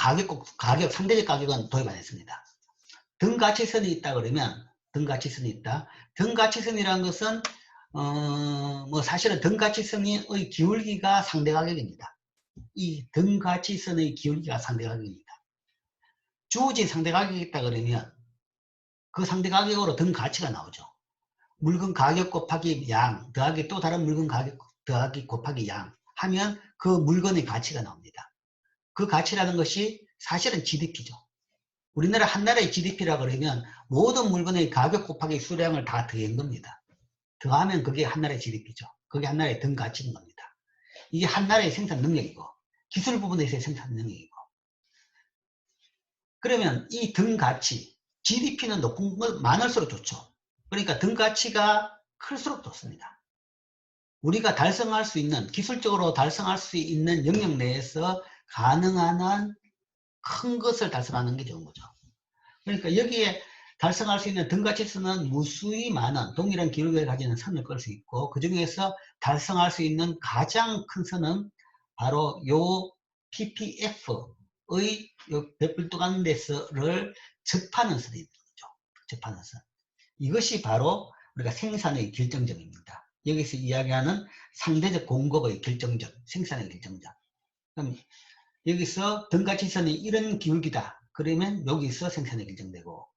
상대적 가격은 도입 안 했습니다. 등가치선이 있다 그러면 등가치선이 있다. 등가치선이라는 것은 뭐 사실은 등가치선의 기울기가 상대 가격입니다. 이 등가치선의 기울기가 상대 가격입니다. 주어진 상대 가격이 있다 그러면 그 상대 가격으로 등가치가 나오죠. 물건 가격 곱하기 양 더하기 또 다른 물건 가격 더하기 곱하기 양 하면 그 물건의 가치가 나옵니다. 그 가치라는 것이 사실은 GDP죠. 우리나라 한 나라의 GDP라 그러면 모든 물건의 가격 곱하기 수량을 다 더한 겁니다. 더하면 그게 한 나라의 GDP죠. 그게 한 나라의 등가치인 겁니다. 이게 한 나라의 생산 능력이고 기술 부분에서의 생산 능력이고 그러면 이 등가치 GDP는 높은 건 많을수록 좋죠. 그러니까 등가치가 클수록 좋습니다. 우리가 달성할 수 있는 기술적으로 달성할 수 있는 영역 내에서 가능한 한 큰 것을 달성하는 게 좋은 거죠. 그러니까 여기에 달성할 수 있는 등가치선은 무수히 많은 동일한 기울기를 가지는 선을 끌 수 있고 그 중에서 달성할 수 있는 가장 큰 선은 바로 요 PPF의 요 배불뚝한데서를 접하는 선이 있는 거죠. 접하는 선. 이것이 바로 우리가 생산의 결정점입니다. 여기서 이야기하는 상대적 공급의 결정점, 생산의 결정점. 그럼 여기서 등가치선이 이런 기울기다. 그러면 여기서 생산이 결정되고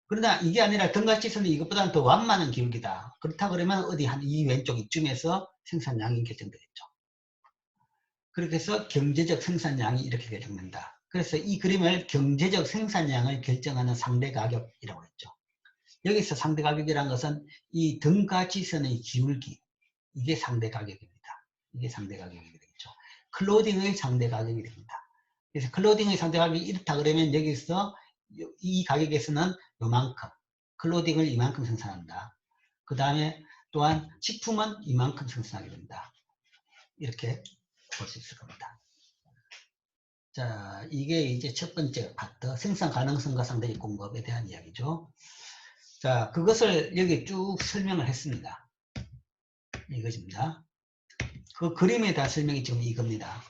그러나 이게 아니라 등가치선이 이것보다는 더 완만한 기울기다. 그렇다 그러면 어디 한 이 왼쪽 이쯤에서 생산량이 결정되겠죠. 그렇게 해서 경제적 생산량이 이렇게 결정된다. 그래서 이 그림을 경제적 생산량을 결정하는 상대 가격이라고 했죠. 여기서 상대 가격이라는 것은 이 등가치선의 기울기 이게 상대 가격입니다. 이게 상대 가격이 되겠죠. 클로딩의 상대 가격이 됩니다. 그래서 클로딩의 상대 가격이 이렇다 그러면 여기서 이 가격에서는 요만큼 클로딩을 이만큼 생산한다. 그 다음에 또한 식품은 이만큼 생산하게 된다. 이렇게 볼 수 있을 겁니다. 자, 이게 이제 첫 번째 파트 생산 가능성과 상대적 공급에 대한 이야기죠. 자, 그것을 여기 쭉 설명을 했습니다. 이것입니다. 그 그림에 대한 설명이 지금 이겁니다.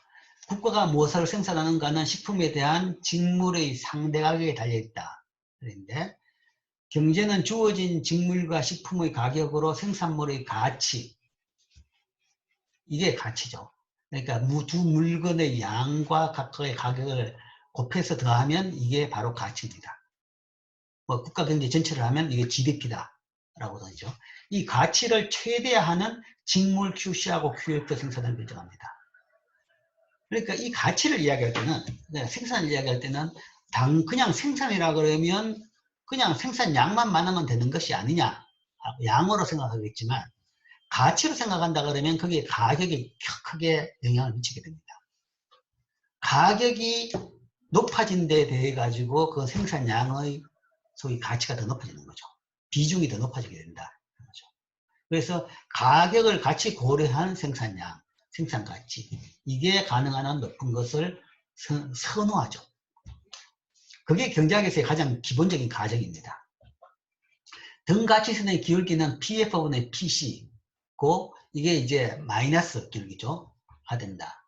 국가가 무엇을 생산하는가는 식품에 대한 직물의 상대 가격에 달려있다. 그런데 경제는 주어진 직물과 식품의 가격으로 생산물의 가치, 이게 가치죠. 그러니까 두 물건의 양과 각각의 가격을 곱해서 더하면 이게 바로 가치입니다. 뭐 국가 경제 전체를 하면 이게 GDP다 라고 하죠. 이 가치를 최대화하는 직물 QC하고 QF 생산을 결정합니다. 그러니까 이 가치를 이야기할 때는, 생산을 이야기할 때는 그냥 생산이라 그러면 그냥 생산량만 많으면 되는 것이 아니냐, 양으로 생각하겠지만 가치로 생각한다 그러면 거기에 가격이 크게 영향을 미치게 됩니다. 가격이 높아진 데 대해 가지고 그 생산량의 소위 가치가 더 높아지는 거죠. 비중이 더 높아지게 된다. 그래서 가격을 같이 고려한 생산량, 생산가치, 이게 가능한 한 높은 것을 선호하죠. 그게 경제학에서의 가장 기본적인 가정입니다. 등가치선의 기울기는 PF분의 PC고 이게 이제 마이너스 기울기죠. 가 된다.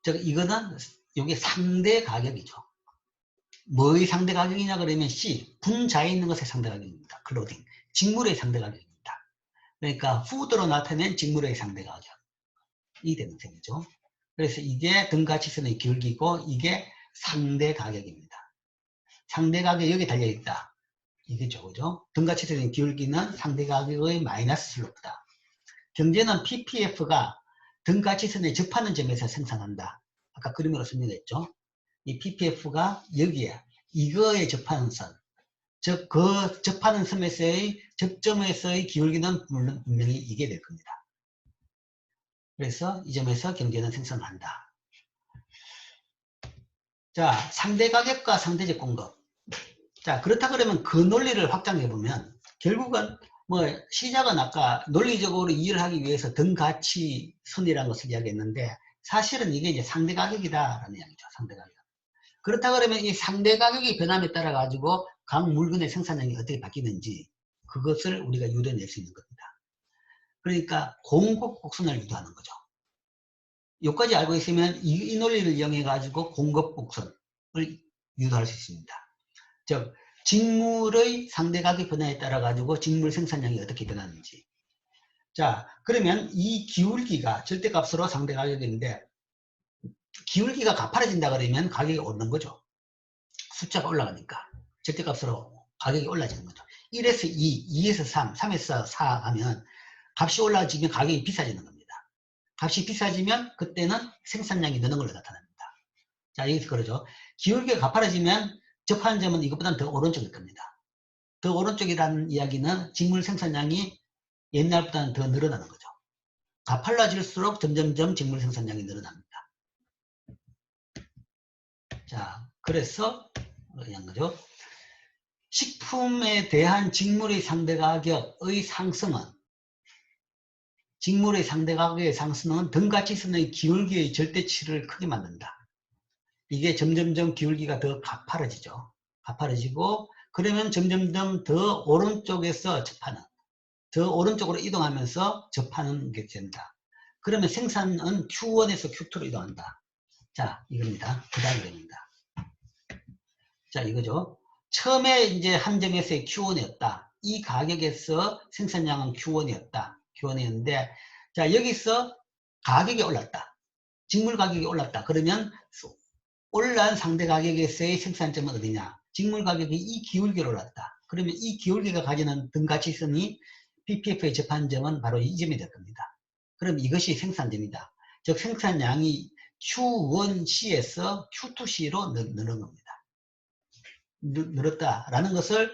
즉 이거는 이게 상대 가격이죠. 뭐의 상대 가격이냐 그러면 C, 분자에 있는 것의 상대 가격입니다. 클로딩, 직물의 상대 가격입니다. 그러니까 푸드로 나타낸 직물의 상대 가격이 되는 셈이죠. 그래서 이게 등가치선의 기울기고 이게 상대 가격입니다. 상대 가격이 여기 달려있다. 이게 저거죠. 등가치선의 기울기는 상대 가격의 마이너스 슬로프다. 경제는 PPF가 등가치선에 접하는 점에서 생산한다. 아까 그림으로 설명했죠. 이 PPF가 여기에 이거에 접하는 선, 즉 그 접하는 섬에서의 접점에서의 기울기는 분명히 이게 될 겁니다. 그래서 이 점에서 경제는 생산한다. 자, 상대 가격과 상대적 공급. 자, 그렇다 그러면 그 논리를 확장해 보면 결국은 뭐 시작은 아까 논리적으로 이해를 하기 위해서 등가치선이라는 것을 이야기했는데 사실은 이게 이제 상대 가격이다라는 이야기죠. 상대 가격. 그렇다 그러면 이 상대 가격이 변함에 따라 가지고 각 물건의 생산량이 어떻게 바뀌는지 그것을 우리가 유도해낼 수 있는 겁니다. 그러니까 공급 곡선을 유도하는 거죠. 여기까지 알고 있으면 이 논리를 이용해 가지고 공급 곡선을 유도할 수 있습니다. 즉 직물의 상대 가격 변화에 따라 가지고 직물 생산량이 어떻게 변하는지. 자, 그러면 이 기울기가 절대값으로 상대 가격인데 기울기가 가파라진다 그러면 가격이 오르는 거죠. 숫자가 올라가니까 절대값으로 가격이 올라지는 거죠. 1에서 2, 2에서 3, 3에서 4 하면 값이 올라지면 가격이 비싸지는 겁니다. 값이 비싸지면 그때는 생산량이 느는 걸로 나타납니다. 자, 여기서 그러죠. 기울기가 가파라지면 접하는 점은 이것보다는 더 오른쪽일 겁니다. 더 오른쪽이라는 이야기는 직물 생산량이 옛날보다는 더 늘어나는 거죠. 가팔라질수록 점점점 직물 생산량이 늘어납니다. 자, 그래서 이런 거죠. 식품에 대한 직물의 상대 가격의 상승은 직물의 상대 가격의 상승은 등가치선의 기울기의 절대치를 크게 만든다. 이게 점점점 기울기가 더 가파라지죠. 가파라지고 그러면 점점점 더 오른쪽에서 접하는, 더 오른쪽으로 이동하면서 접하는 게 된다. 그러면 생산은 Q1에서 Q2로 이동한다. 자, 이겁니다. 그 다음 그림입니다. 자, 이거죠. 처음에 이제 한 점에서의 Q1이었다. 이 가격에서 생산량은 Q1이었다. Q1이었는데, 자, 여기서 가격이 올랐다. 직물 가격이 올랐다. 그러면 올라간 상대 가격에서의 생산점은 어디냐? 직물 가격이 이 기울기로 올랐다. 그러면 이 기울기가 가지는 등가치선이 PPF에 접한 점은 바로 이 점이 될 겁니다. 그럼 이것이 생산점이다. 즉 생산량이 Q1C에서 Q2C로 느는 겁니다. 늘었다라는 것을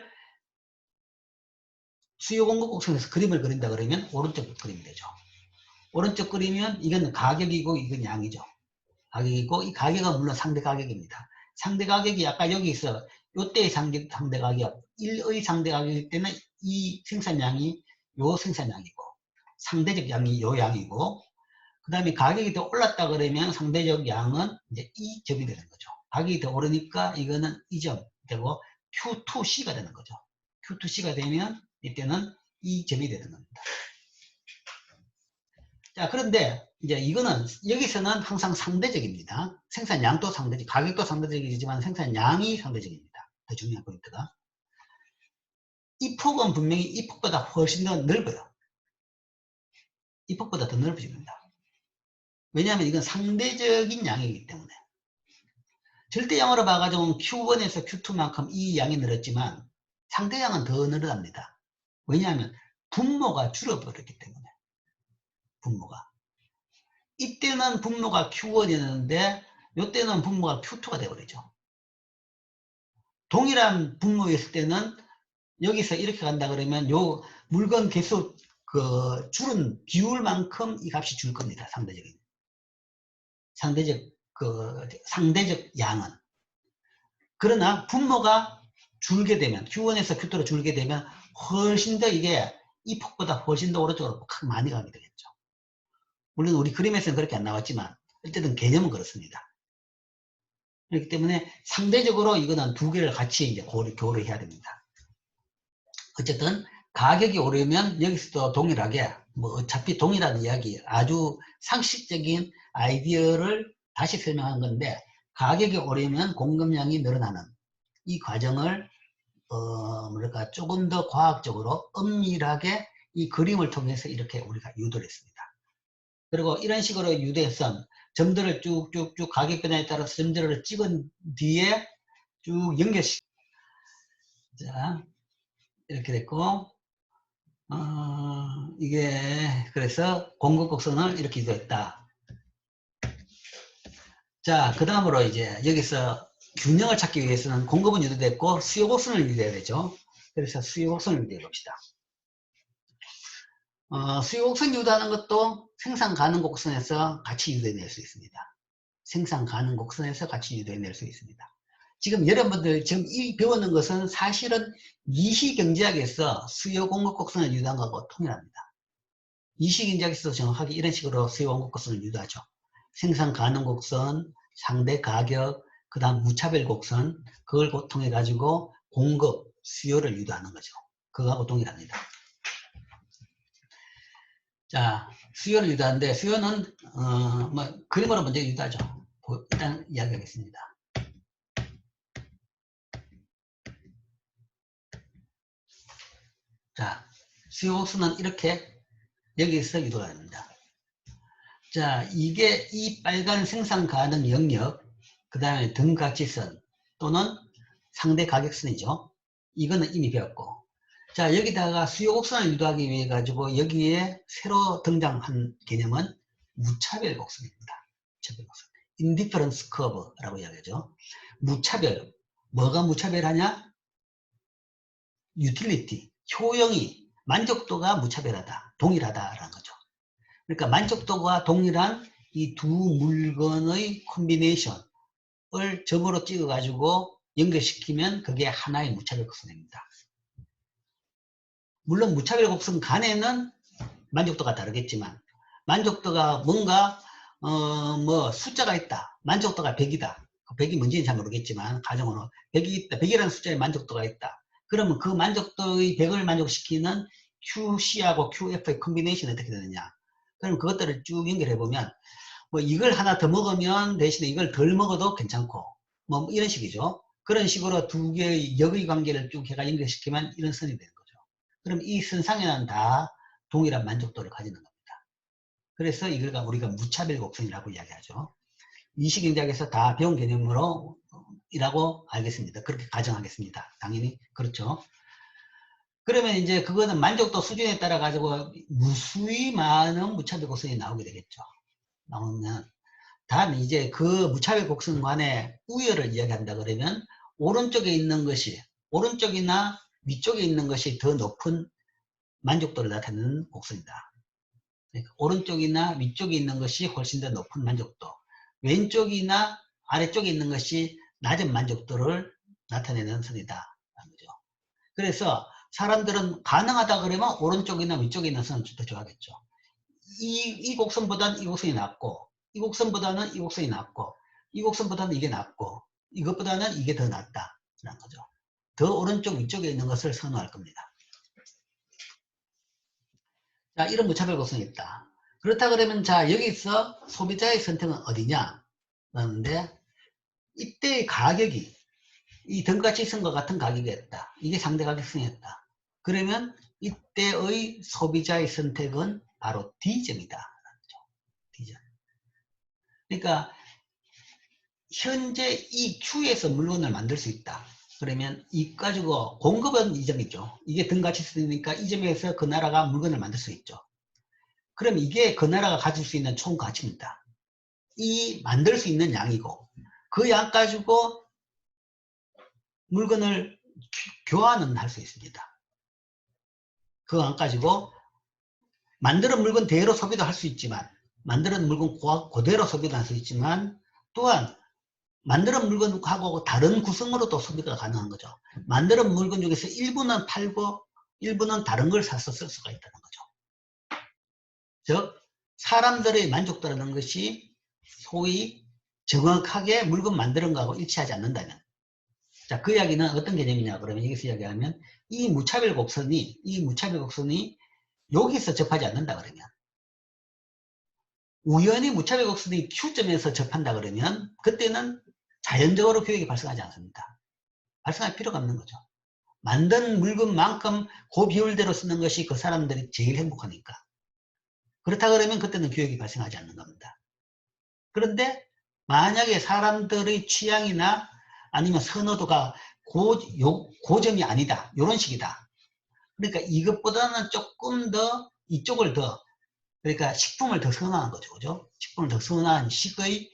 수요 공급 곡선에서 그림을 그린다 그러면 오른쪽 그림이 되죠. 오른쪽 그리면 이건 가격이고 이건 양이죠. 가격이고 이 가격은 물론 상대 가격입니다. 상대 가격이 아까 여기 있어. 요때의 상대 가격 1의 상대 가격일 때는 이 생산량이 요 생산량이고 상대적 양이 요 양이고 그 다음에 가격이 더 올랐다 그러면 상대적 양은 이제 이 점이 되는 거죠. 가격이 더 오르니까 이거는 이 점 되고 Q2C가 되는 거죠. Q2C가 되면 이때는 이 점이 되는 겁니다. 자, 그런데 이제 이거는 여기서는 항상 상대적입니다. 생산량도 상대적, 가격도 상대적이지만 생산량이 상대적입니다. 더 중요한 포인트가. 이 폭은 분명히 이 폭보다 훨씬 더 넓어요. 이 폭보다 더 넓어집니다. 왜냐하면 이건 상대적인 양이기 때문에. 절대양으로 봐가지고 Q1에서 Q2만큼 이 양이 늘었지만 상대양은 더 늘어납니다. 왜냐하면 분모가 줄어버렸기 때문에. 분모가. 이때는 분모가 Q1이었는데 이때는 분모가 Q2가 되어버리죠. 동일한 분모였을 때는 여기서 이렇게 간다 그러면 요 물건 개수 그 줄은 비율만큼 이 값이 줄 겁니다. 상대적인. 상대적 양은. 그러나 분모가 줄게 되면 Q1에서 Q2로 줄게 되면 훨씬 더 이게 이 폭보다 훨씬 더 오른쪽으로 많이 가게 되겠죠. 물론 우리 그림에서는 그렇게 안 나왔지만 어쨌든 개념은 그렇습니다. 그렇기 때문에 상대적으로 이거는 두 개를 같이 이제 교류를 해야 됩니다. 어쨌든 가격이 오르면 여기서도 동일하게 뭐 어차피 동일한 이야기 아주 상식적인 아이디어를 다시 설명한 건데 가격이 오르면 공급량이 늘어나는 이 과정을 뭐랄까 조금 더 과학적으로 엄밀하게 이 그림을 통해서 이렇게 우리가 유도를 했습니다. 그리고 이런 식으로 유도해서 점들을 쭉쭉쭉 가격 변화에 따라서 점들을 찍은 뒤에 쭉 연결시켜. 자, 이렇게 됐고, 이게, 그래서 공급 곡선을 이렇게 유도했다. 자, 그 다음으로 이제 여기서 균형을 찾기 위해서는 공급은 유도됐고 수요 곡선을 유도해야 되죠. 그래서 수요 곡선을 유도해 봅시다. 수요 곡선 유도하는 것도 생산 가능 곡선에서 같이 유도해낼 수 있습니다. 생산 가능 곡선에서 같이 유도해낼 수 있습니다. 지금 여러분들 지금 이 배우는 것은 사실은 이시경제학에서 수요 공급 곡선을 유도한 것하고 통일합니다. 이시경제학에서 정확하게 이런 식으로 수요 공급 곡선을 유도하죠. 생산 가능 곡선, 상대 가격, 그 다음 무차별 곡선, 그걸 통해 가지고 공급, 수요를 유도하는 거죠. 그거하고 동일합니다. 자, 수요를 유도하는데 수요는 뭐 그림으로 먼저 유도하죠. 일단 이야기하겠습니다. 자, 수요 곡선은 이렇게 여기서 유도가 됩니다. 자, 이게 이 빨간 생산 가능 영역, 그 다음에 등가치선 또는 상대 가격선이죠. 이거는 이미 배웠고. 자, 여기다가 수요 곡선을 유도하기 위해 가지고 여기에 새로 등장한 개념은 무차별 곡선입니다. 무차별 곡선. 인디퍼런스 커브라고 이야기하죠. 무차별. 뭐가 무차별하냐? 유틸리티, 효용이, 만족도가 무차별하다, 동일하다라는 거죠. 그러니까 만족도가 동일한 이 두 물건의 콤비네이션을 점으로 찍어가지고 연결시키면 그게 하나의 무차별 곡선입니다. 물론 무차별 곡선 간에는 만족도가 다르겠지만 만족도가 뭔가 뭐 숫자가 있다. 만족도가 100이다. 100이 뭔지는 잘 모르겠지만 가정으로 100이 있다. 100이라는 숫자에 만족도가 있다. 그러면 그 만족도의 100을 만족시키는 QC하고 QF의 콤비네이션이 어떻게 되느냐. 그럼 그것들을 쭉 연결해 보면 뭐 이걸 하나 더 먹으면 대신에 이걸 덜 먹어도 괜찮고 뭐 이런 식이죠. 그런 식으로 두 개의 역의 관계를 쭉 해가 연결시키면 이런 선이 되는 거죠. 그럼 이 선상에는 다 동일한 만족도를 가지는 겁니다. 그래서 이걸 우리가 무차별 곡선이라고 이야기하죠. 이시경제학에서 다 배운 개념으로 이라고 알겠습니다. 그렇게 가정하겠습니다. 당연히 그렇죠. 그러면 이제 그거는 만족도 수준에 따라 가지고 무수히 많은 무차별 곡선이 나오게 되겠죠. 나오면 단 이제 그 무차별 곡선 간의 우열을 이야기한다 그러면 오른쪽에 있는 것이 오른쪽이나 위쪽에 있는 것이 더 높은 만족도를 나타내는 곡선이다. 그러니까 오른쪽이나 위쪽에 있는 것이 훨씬 더 높은 만족도, 왼쪽이나 아래쪽에 있는 것이 낮은 만족도를 나타내는 선이다. 그래서 사람들은 가능하다 그러면 오른쪽이나 위쪽에 있는 선을 더 좋아하겠죠. 이 곡선보다는 이 곡선이 낫고, 이 곡선보다는 이 곡선이 낫고, 이 곡선보다는 이게 낫고, 이것보다는 이게 더 낫다. 라는 거죠. 더 오른쪽 위쪽에 있는 것을 선호할 겁니다. 자, 이런 무차별 곡선이 있다. 그렇다 그러면 자 여기서 소비자의 선택은 어디냐 그러는데 이때의 가격이 이 등가치성과 같은 가격이었다. 이게 상대 가격성이었다. 그러면 이때의 소비자의 선택은 바로 D점이다. D점. 그러니까 현재 이 Q에서 물건을 만들 수 있다. 그러면 이 가지고 공급은 이 점이죠. 이게 등가치성이니까 이 점에서 그 나라가 물건을 만들 수 있죠. 그럼 이게 그 나라가 가질 수 있는 총 가치입니다. 이 만들 수 있는 양이고 그 양 가지고 물건을 교환은 할 수 있습니다. 그 양 가지고 만드는 물건 대로 소비도 할 수 있지만 만드는 물건 그대로 소비도 할 수 있지만 또한 만드는 물건하고 다른 구성으로도 소비가 가능한 거죠. 만드는 물건 중에서 일부는 팔고 일부는 다른 걸 사서 쓸 수가 있다는 거죠. 즉 사람들의 만족도라는 것이 소위 정확하게 물건 만드는 거하고 일치하지 않는다면 자, 그 이야기는 어떤 개념이냐 그러면 여기서 이야기하면 이 무차별 곡선이 여기서 접하지 않는다 그러면 우연히 무차별 곡선이 Q점에서 접한다 그러면 그때는 자연적으로 교육이 발생하지 않습니다. 발생할 필요가 없는 거죠. 만든 물건만큼 그 비율대로 쓰는 것이 그 사람들이 제일 행복하니까. 그렇다 그러면 그때는 교육이 발생하지 않는 겁니다. 그런데 만약에 사람들의 취향이나 아니면 선호도가 고점이 아니다. 이런 식이다. 그러니까 이것보다는 조금 더 이쪽을 더 그러니까 식품을 더 선호하는 거죠. 그죠? 식품을 더 선호한 식의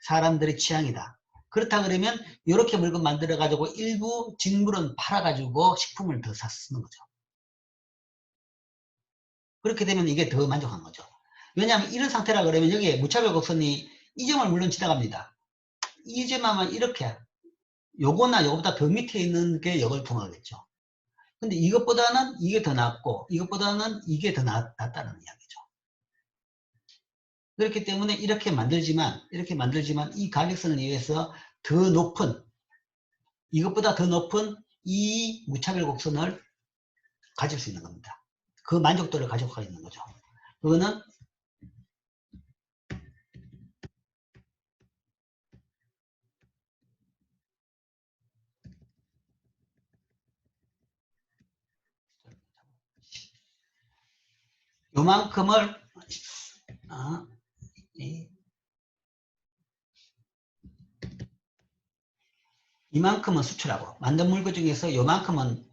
사람들의 취향이다. 그렇다 그러면 이렇게 물건 만들어 가지고 일부 직물은 팔아 가지고 식품을 더 쓰는 거죠. 그렇게 되면 이게 더 만족한 거죠. 왜냐하면 이런 상태라 그러면 여기에 무차별 곡선이 이 점을 물론 지나갑니다. 이 점만 이렇게 요거나 요거보다 더 밑에 있는 게 이걸 통하겠죠. 근데 이것보다는 이게 더 낫고 이것보다는 이게 더 낫다는 이야기죠. 그렇기 때문에 이렇게 만들지만 이 가격선을 위해서 더 높은 이것보다 더 높은 이 무차별 곡선을 가질 수 있는 겁니다. 그 만족도를 가지고 가 있는 거죠. 그거는 요만큼을 이만큼은 수출하고 만든 물건 중에서 요만큼은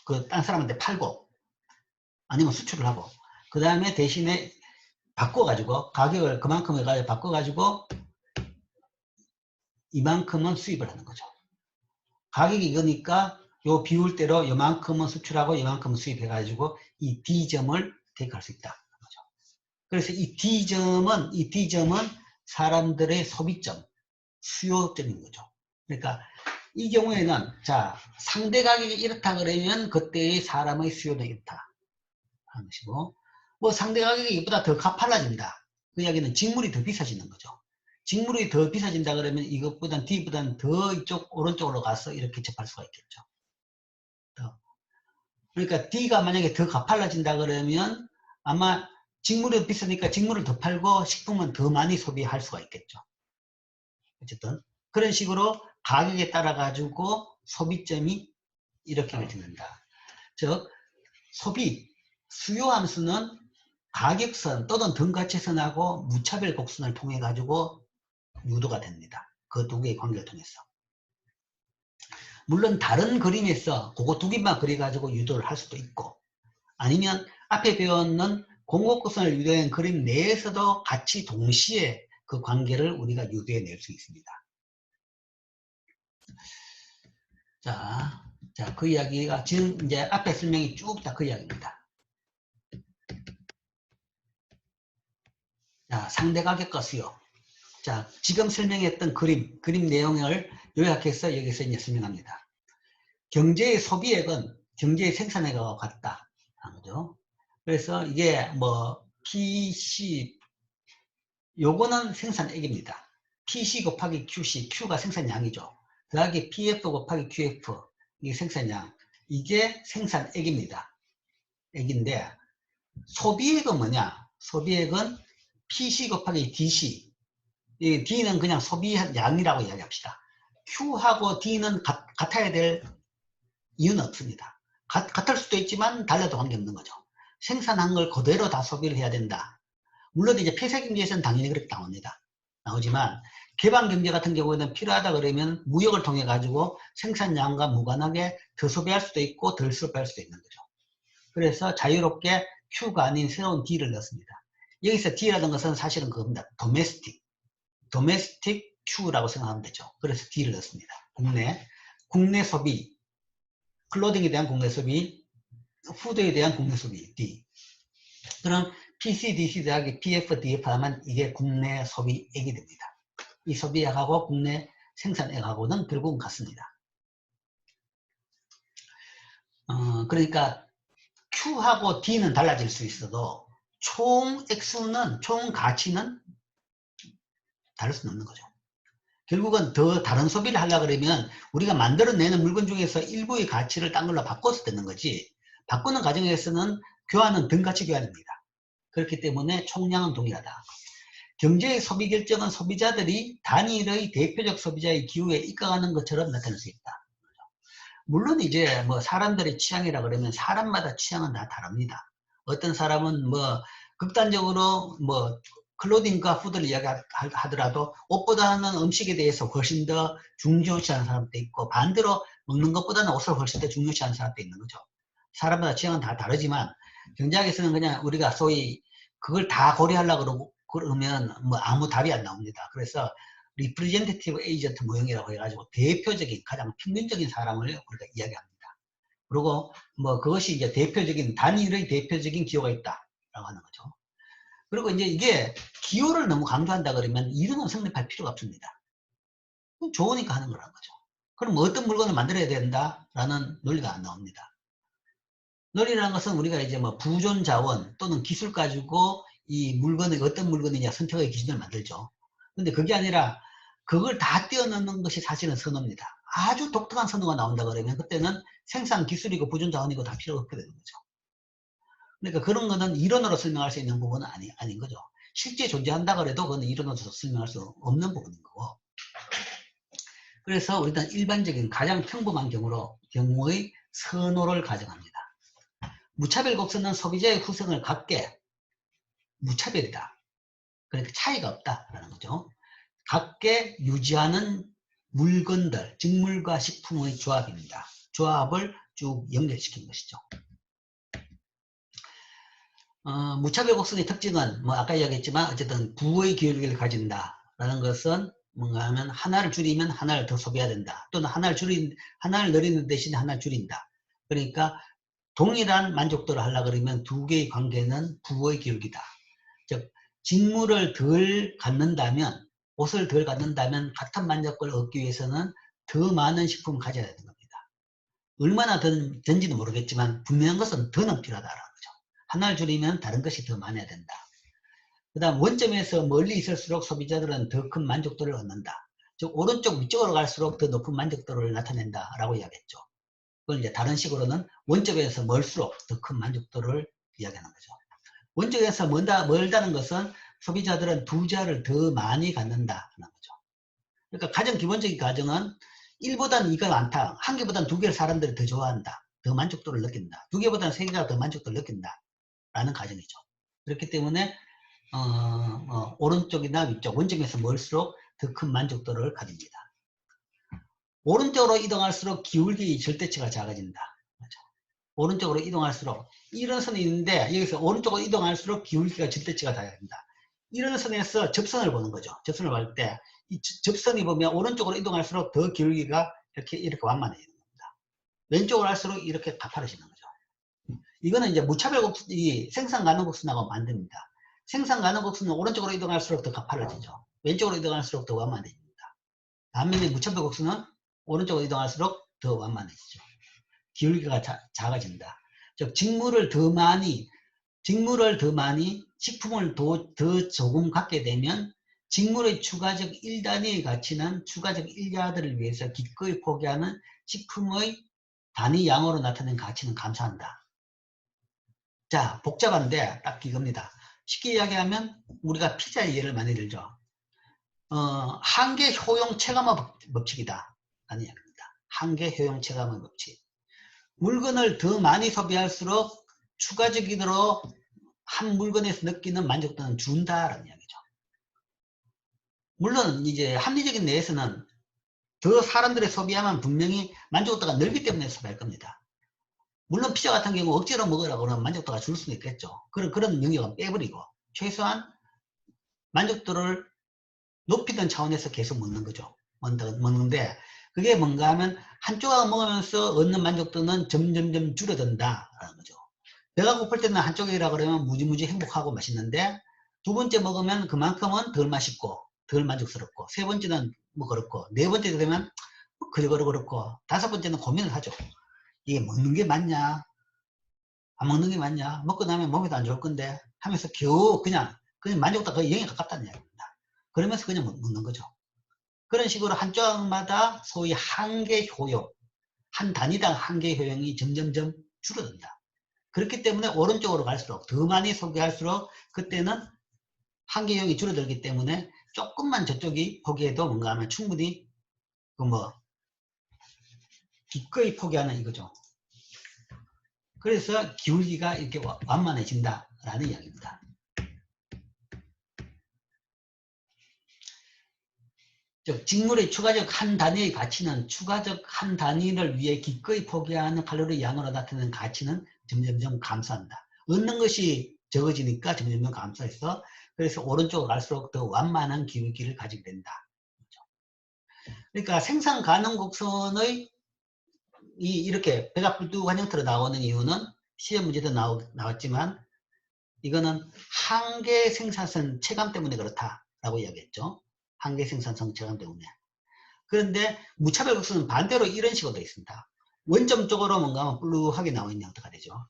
그 딴 사람한테 팔고 아니면 수출을 하고 그 다음에 대신에 바꿔가지고 가격을 그만큼 해가지고 바꿔가지고 이만큼은 수입을 하는 거죠. 가격이 이거니까 요 비율대로 요만큼은 수출하고 요만큼은 수입해가지고 이 D점을 택할 수 있다. 그래서 이 D점은 사람들의 소비점, 수요점인 거죠. 그러니까 이 경우에는 자 상대 가격이 이렇다 그러면 그때의 사람의 수요도 이렇다 하는 것이고 뭐 상대 가격이 이보다 더 가팔라진다. 그 이야기는 직물이 더 비싸지는 거죠. 직물이 더 비싸진다 그러면 이것보단 D보다는 더 이쪽 오른쪽으로 가서 이렇게 접할 수가 있겠죠. 그러니까 D가 만약에 더 가팔라진다 그러면 아마 직물이 비싸니까 직물을 더 팔고 식품은 더 많이 소비할 수가 있겠죠. 어쨌든 그런 식으로 가격에 따라 가지고 소비점이 이렇게 결정된다. 즉 수요 함수는 가격선 또는 등가치선하고 무차별 곡선을 통해 가지고 유도가 됩니다. 그 두 개의 관계를 통해서. 물론 다른 그림에서 그거 두 개만 그려가지고 유도를 할 수도 있고 아니면 앞에 배웠는 공곡곡선을 유도한 그림 내에서도 같이 동시에 그 관계를 우리가 유도해낼 수 있습니다. 자, 그 이야기가 지금 이제 앞에 설명이 쭉 다 그 이야기입니다. 자, 상대 가격과 수요. 자, 지금 설명했던 그림 내용을 요약해서 여기서 이제 설명합니다. 경제의 소비액은 경제의 생산액과 같다. 그죠? 그래서 이게 뭐 PC 요거는 생산액입니다. PC 곱하기 QC, Q가 생산량이죠. 더하기 PF 곱하기 QF 이게 생산량. 이게 생산액입니다. 액인데 소비액은 뭐냐? 소비액은 PC 곱하기 DC. 이 D는 그냥 소비량이라고 이야기합시다. Q하고 D는 같아야 될 이유는 없습니다. 같을 수도 있지만 달라도 관계없는 거죠. 생산한 걸 그대로 다 소비를 해야 된다. 물론 이제 폐쇄경제에서는 당연히 그렇게 나오지만 개방경제 같은 경우에는 필요하다 그러면 무역을 통해 가지고 생산량과 무관하게 더 소비할 수도 있고 덜 소비할 수도 있는 거죠. 그래서 자유롭게 Q가 아닌 새로운 D를 넣습니다. 여기서 D라는 것은 사실은 그겁니다. 도메스틱 Q라고 생각하면 되죠. 그래서 D를 넣습니다. 국내 소비, 클로딩에 대한 국내 소비, 푸드에 대한 국내 소비, D. 그럼 PC, DC 더하기 PF, DF 하면 이게 국내 소비액이 됩니다. 이 소비액하고 국내 생산액하고는 결국은 같습니다. 그러니까 Q하고 D는 달라질 수 있어도 총 액수는, 총 가치는 다를 수는 없는 거죠. 결국은 더 다른 소비를 하려고 그러면 우리가 만들어내는 물건 중에서 일부의 가치를 딴 걸로 바꿔서 되는 거지, 바꾸는 과정에서는 교환은 등가치 교환입니다. 그렇기 때문에 총량은 동일하다. 경제의 소비 결정은 소비자들이 단일의 대표적 소비자의 기후에 입각하는 것처럼 나타날 수 있다. 물론 이제 뭐 사람들의 취향이라 그러면 사람마다 취향은 다 다릅니다. 어떤 사람은 뭐 극단적으로 뭐 클로딩과 푸드를 이야기하더라도 옷보다는 음식에 대해서 훨씬 더 중요시하는 사람도 있고, 반대로 먹는 것보다는 옷을 훨씬 더 중요시하는 사람도 있는 거죠. 사람마다 취향은 다 다르지만 경제학에서는 그냥 우리가 소위 그걸 다 고려하려고 그러면 뭐 아무 답이 안 나옵니다. 그래서 리프레젠테티브 에이전트 모형이라고 해가지고 대표적인 가장 평균적인 사람을 우리가 이야기합니다. 그리고 뭐 그것이 이제 대표적인 단일의 대표적인 기호가 있다라고 하는 거죠. 그리고 이제 이게 기호를 너무 강조한다 그러면 이름은 성립할 필요가 없습니다. 좋으니까 하는 거라는 거죠. 그럼 어떤 물건을 만들어야 된다라는 논리가 안 나옵니다. 논리라는 것은 우리가 이제 뭐 부존 자원 또는 기술 가지고 이 물건이 어떤 물건이냐 선택의 기준을 만들죠. 근데 그게 아니라 그걸 다 떼어넣는 것이 사실은 선호입니다. 아주 독특한 선호가 나온다 그러면 그때는 생산 기술이고 부존 자원이고 다 필요가 없게 되는 거죠. 그러니까 그런 거는 이론으로 설명할 수 있는 부분은 아닌 거죠. 실제 존재한다 그래도 그건 이론으로 설명할 수 없는 부분인 거고. 그래서 우리는 일반적인 가장 평범한 경우의 선호를 가정합니다. 무차별 곡선은 소비자의 후생을 갖게 무차별이다. 그러니까 차이가 없다라는 거죠. 갖게 유지하는 물건들, 직물과 식품의 조합입니다. 조합을 쭉 연결시킨 것이죠. 무차별 곡선의 특징은 뭐 아까 이야기했지만 어쨌든 부의 기울기를 가진다라는 것은 뭔가 하면 하나를 줄이면 하나를 더 소비해야 된다. 또는 하나를 늘리는 대신에 하나를 줄인다. 그러니까 동일한 만족도를 하려고 그러면 두 개의 관계는 부의 기울기다. 즉 직물을 덜 갖는다면, 옷을 덜 갖는다면 같은 만족도를 얻기 위해서는 더 많은 식품을 가져야 되는 겁니다. 얼마나 든지는 모르겠지만 분명한 것은 더는 필요하다라는 거죠. 하나를 줄이면 다른 것이 더 많아야 된다. 그 다음 원점에서 멀리 있을수록 소비자들은 더 큰 만족도를 얻는다. 즉 오른쪽 위쪽으로 갈수록 더 높은 만족도를 나타낸다라고 이야기했죠. 그걸 이제 다른 식으로는 원점에서 멀수록 더 큰 만족도를 이야기하는 거죠. 원점에서 멀다는 것은 소비자들은 두 자를 더 많이 갖는다는 거죠. 그러니까 가장 기본적인 가정은 1보다는 2가 많다. 한 개보다는 두 개를 사람들이 더 좋아한다. 더 만족도를 느낀다. 두 개보다는 세 개가 더 만족도를 느낀다. 라는 가정이죠. 그렇기 때문에 오른쪽이나 위쪽, 원점에서 멀수록 더 큰 만족도를 가집니다. 오른쪽으로 이동할수록 기울기 절대치가 작아진다. 그렇죠? 오른쪽으로 이동할수록 이런 선이 있는데 여기서 오른쪽으로 이동할수록 기울기가 절대치가 작아진다. 이런 선에서 접선을 보는 거죠. 접선을 볼 때 이 접선이 보면 오른쪽으로 이동할수록 더 기울기가 이렇게 완만해지는 겁니다. 왼쪽으로 할수록 이렇게 가파르지는 거죠. 이거는 이제 무차별 곡선, 이 생산 가능 곡선하고 만듭니다. 생산 가능 곡선은 오른쪽으로 이동할수록 더 가파르지죠. 왼쪽으로 이동할수록 더 완만해집니다. 반면에 무차별 곡선은 오른쪽으로 이동할수록 더 완만해지죠. 기울기가 작아진다. 즉 직물을 더 많이 식품을 더 조금 갖게 되면 직물의 추가적 1단위의 가치는 추가적 1야들을 위해서 기꺼이 포기하는 식품의 단위 양으로 나타낸 가치는 감소한다. 자, 복잡한데 딱 이겁니다. 쉽게 이야기하면 우리가 피자의 예를 많이 들죠. 한계 효용 체감의 법칙이다 라는 이야기입니다. 한계 효용 체감의 법칙. 물건을 더 많이 소비할수록 추가적으로 한 물건에서 느끼는 만족도는 준다라는 이야기죠. 물론 이제 합리적인 내에서는 더 사람들의 소비하면 분명히 만족도가 늘기 때문에 소비할 겁니다. 물론 피자 같은 경우 억지로 먹으라고 그러면 만족도가 줄 수는 있겠죠. 그런 능력은 빼버리고 최소한 만족도를 높이던 차원에서 계속 먹는 거죠. 먹는데 그게 뭔가 하면 한 조각 먹으면서 얻는 만족도는 점점점 줄어든다라는 거죠. 배가 고플 때는 한 쪽이라 그러면 무지무지 행복하고 맛있는데 두 번째 먹으면 그만큼은 덜 맛있고 덜 만족스럽고 세 번째는 뭐 그렇고 네 번째 되면 그저거로 그렇고 다섯 번째는 고민을 하죠. 이게 먹는 게 맞냐 안 먹는 게 맞냐 먹고 나면 몸에도 안 좋을 건데 하면서 겨우 그냥 만족도가 거의 0에 가깝다는 이야기입니다. 그러면서 그냥 먹는 거죠. 그런 식으로 한 조각마다 소위 한계 효용 한 단위당 한계 효용이 점점점 줄어든다. 그렇기 때문에 오른쪽으로 갈수록 더 많이 소비할수록 그때는 한계용이 줄어들기 때문에 조금만 저쪽이 포기해도 뭔가 하면 충분히 기꺼이 포기하는 이거죠. 그래서 기울기가 이렇게 완만해진다라는 이야기입니다. 즉 직물의 추가적 한 단위의 가치는 추가적 한 단위를 위해 기꺼이 포기하는 칼로리 양으로 나타내는 가치는 점점점 감소한다. 얻는 것이 적어지니까 점점점 감소해서 그래서 오른쪽으로 갈수록 더 완만한 기울기를 가지게 된다. 그러니까 생산 가능 곡선의 이렇게 배가 뿔뚝한 형태로 나오는 이유는 시험 문제도 나왔지만 이거는 한계 생산성 체감 때문에 그렇다라고 이야기했죠. 한계 생산성 체감 때문에. 그런데 무차별 곡선은 반대로 이런 식으로 되어 있습니다. 원점 쪽으로 뭔가 뿔룩하게 나와 있는 형태가 되죠.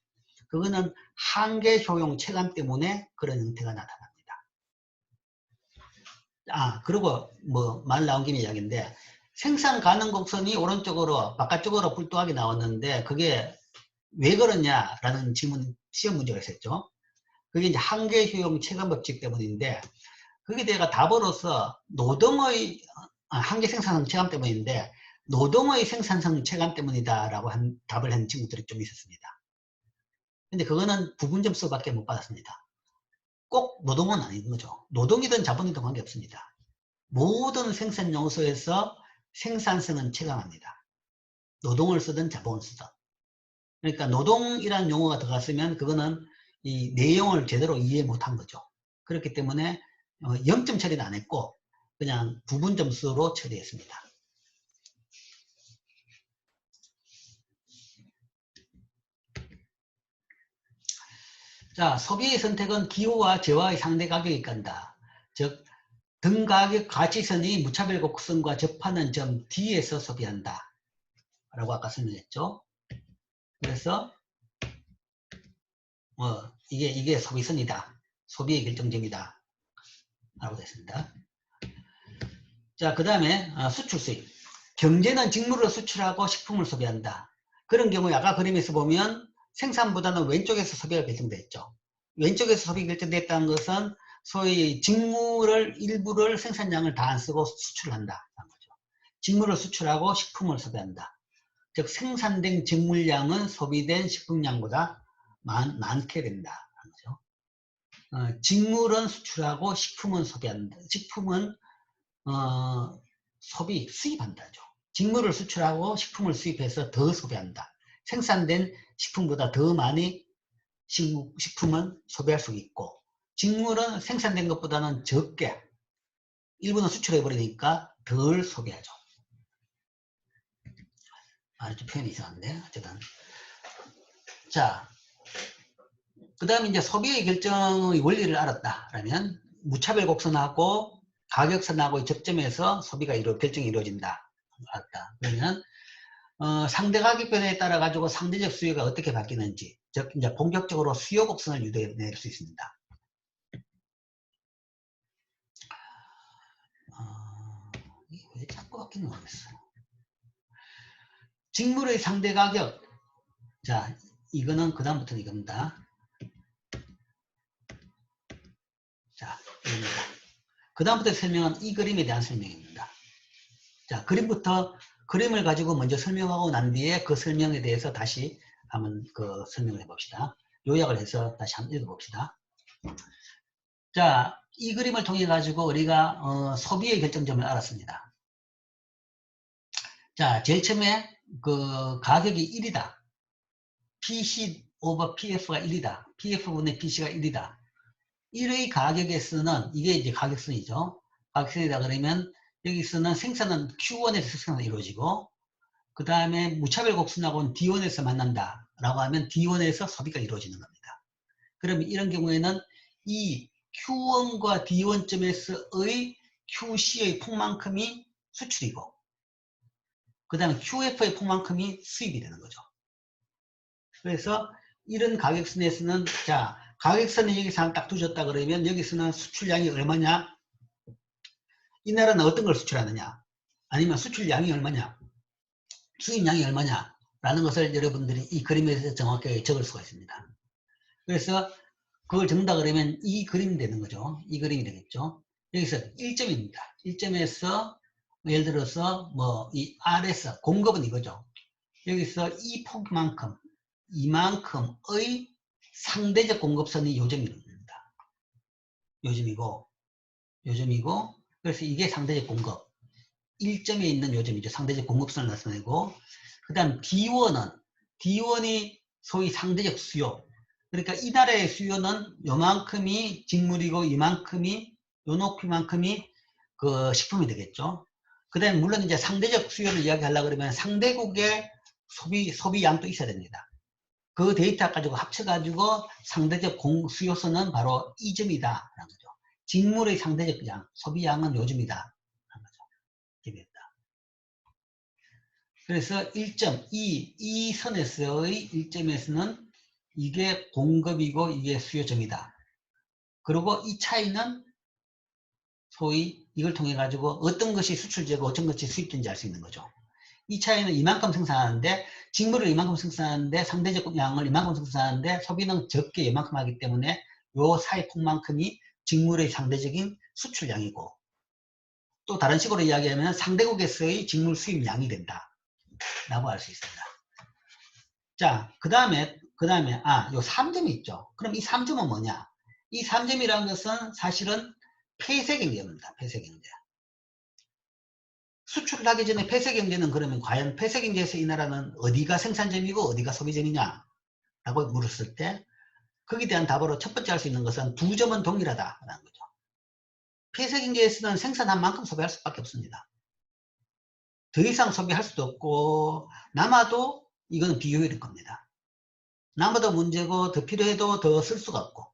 그거는 한계 효용 체감 때문에 그런 형태가 나타납니다. 그리고 말 나온 김에 이야기인데 생산 가능 곡선이 오른쪽으로 바깥쪽으로 뿔뚝하게 나왔는데 그게 왜 그러냐라는 질문 시험 문제가 있었죠. 그게 이제 한계 효용 체감 법칙 때문인데 그게 내가 답으로서 노동의 한계 생산성 체감 때문인데 노동의 생산성 체감 때문이다라고 답을 한 친구들이 좀 있었습니다. 근데 그거는 부분 점수밖에 못 받았습니다. 꼭 노동은 아닌 거죠. 노동이든 자본이든 관계없습니다. 모든 생산 요소에서 생산성은 체감합니다. 노동을 쓰든 자본을 쓰든. 그러니까 노동이라는 용어가 들어갔으면 그거는 이 내용을 제대로 이해 못한 거죠. 그렇기 때문에 0점 처리는 안 했고 그냥 부분 점수로 처리했습니다. 자, 소비의 선택은 기호와 재화의 상대 가격이 간다. 즉, 등 가격 가치선이 무차별 곡선과 접하는 점 D에서 소비한다. 라고 아까 설명했죠. 그래서 이게 소비선이다. 소비의 결정점이다. 라고 됐습니다. 자, 그 다음에 수출 수입. 경제는 직물을 수출하고 식품을 소비한다. 그런 경우에 아까 그림에서 보면 생산보다는 왼쪽에서 소비가 결정됐죠. 왼쪽에서 소비 결정됐다는 것은 소위 직물을 일부를 생산량을 다 안 쓰고 수출을 한다. 직물을 수출하고 식품을 소비한다. 즉 생산된 직물량은 소비된 식품량보다 많게 된다. 직물은 수출하고 식품은 소비한다. 식품은 수입한다죠. 직물을 수출하고 식품을 수입해서 더 소비한다. 생산된 식품보다 더 많이 식품은 소비할 수 있고 직물은 생산된 것보다는 적게 일부는 수출해버리니까 덜 소비하죠. 좀 표현이 이상한데 어쨌든 자, 그 다음에 이제 소비의 결정의 원리를 알았다라면 무차별 곡선하고 가격선하고의 접점에서 소비가 결정이 이루어진다. 알았다. 그러면 상대 가격변에 따라 가지고 상대적 수요가 어떻게 바뀌는지, 즉 이제 본격적으로 수요 곡선을 유도해낼 수 있습니다. 이게 왜 자꾸 바뀌는 모르겠어. 직물의 상대 가격. 자, 이거는 그 다음부터는 이겁니다. 그 다음부터 설명은 이 그림에 대한 설명입니다. 자, 그림을 가지고 먼저 설명하고 난 뒤에 그 설명에 대해서 다시 한번 설명을 해봅시다. 요약을 해서 다시 한번 읽어봅시다. 자, 이 그림을 통해 가지고 우리가 소비의 결정점을 알았습니다. 자, 제일 처음에 가격이 1이다. PC over PF가 1이다. PF분의 PC가 1이다. 1의 가격에서는 이게 이제 가격선이죠. 가격선이다 그러면 여기서는 생산은 Q1에서 생산이 이루어지고 그 다음에 무차별 곡선하고는 D1에서 만난다 라고 하면 D1에서 소비가 이루어지는 겁니다. 그러면 이런 경우에는 이 Q1과 D1점에서의 QC의 폭만큼이 수출이고 그 다음에 QF의 폭만큼이 수입이 되는 거죠. 그래서 이런 가격선에서는 자 가격선을 여기서 딱 두셨다 그러면 여기서는 수출량이 얼마냐? 이 나라는 어떤 걸 수출하느냐? 아니면 수출량이 얼마냐? 수입량이 얼마냐? 라는 것을 여러분들이 이 그림에서 정확하게 적을 수가 있습니다. 그래서 그걸 적는다 그러면 이 그림이 되는 거죠. 이 그림이 되겠죠. 여기서 1점입니다. 1점에서 예를 들어서 이 RS 공급은 이거죠. 여기서 이 폭만큼 이만큼의 상대적 공급선이 요점입니다. 요점이고 그래서 이게 상대적 공급 1점에 있는 요점이죠. 상대적 공급선을 나타내고 그 다음 D1이 소위 상대적 수요. 그러니까 이 나라의 수요는 요만큼이 직물이고 이만큼이 요 높이만큼이 그 식품이 되겠죠. 그 다음에 물론 이제 상대적 수요를 이야기하려고 그러면 상대국의 소비량도 있어야 됩니다. 그 데이터 가지고 합쳐가지고 상대적 수요선은 바로 이 점이다 라는 거죠. 직물의 상대적 양, 소비량은 요점이다 라는 거죠. 그래서 1점, 이 선에서의 1점에서는 이게 공급이고 이게 수요점이다. 그리고 이 차이는 소위 이걸 통해 가지고 어떤 것이 수출되고 어떤 것이 수입된지 알 수 있는 거죠. 이 차이는 이만큼 생산하는데 직물을 이만큼 생산하는데 상대적 양을 이만큼 생산하는데 소비는 적게 이만큼 하기 때문에 요 사이 폭만큼이 직물의 상대적인 수출량이고 또 다른 식으로 이야기하면 상대국에서의 직물 수입량이 된다 라고 할 수 있습니다. 자, 그 다음에 요 3점이 있죠. 그럼 이 3점은 뭐냐? 이 3점이라는 것은 사실은 폐쇄경제입니다. 폐쇄경제. 수출을 하기 전에 폐쇄경제는 그러면 과연 폐쇄경제에서 이 나라는 어디가 생산점이고 어디가 소비점이냐? 라고 물었을 때 거기에 대한 답으로 첫 번째 할 수 있는 것은 두 점은 동일하다라는 거죠. 폐쇄경제에서는 생산한 만큼 소비할 수밖에 없습니다. 더 이상 소비할 수도 없고 남아도 이건 비효율일 겁니다. 남아도 문제고 더 필요해도 더 쓸 수가 없고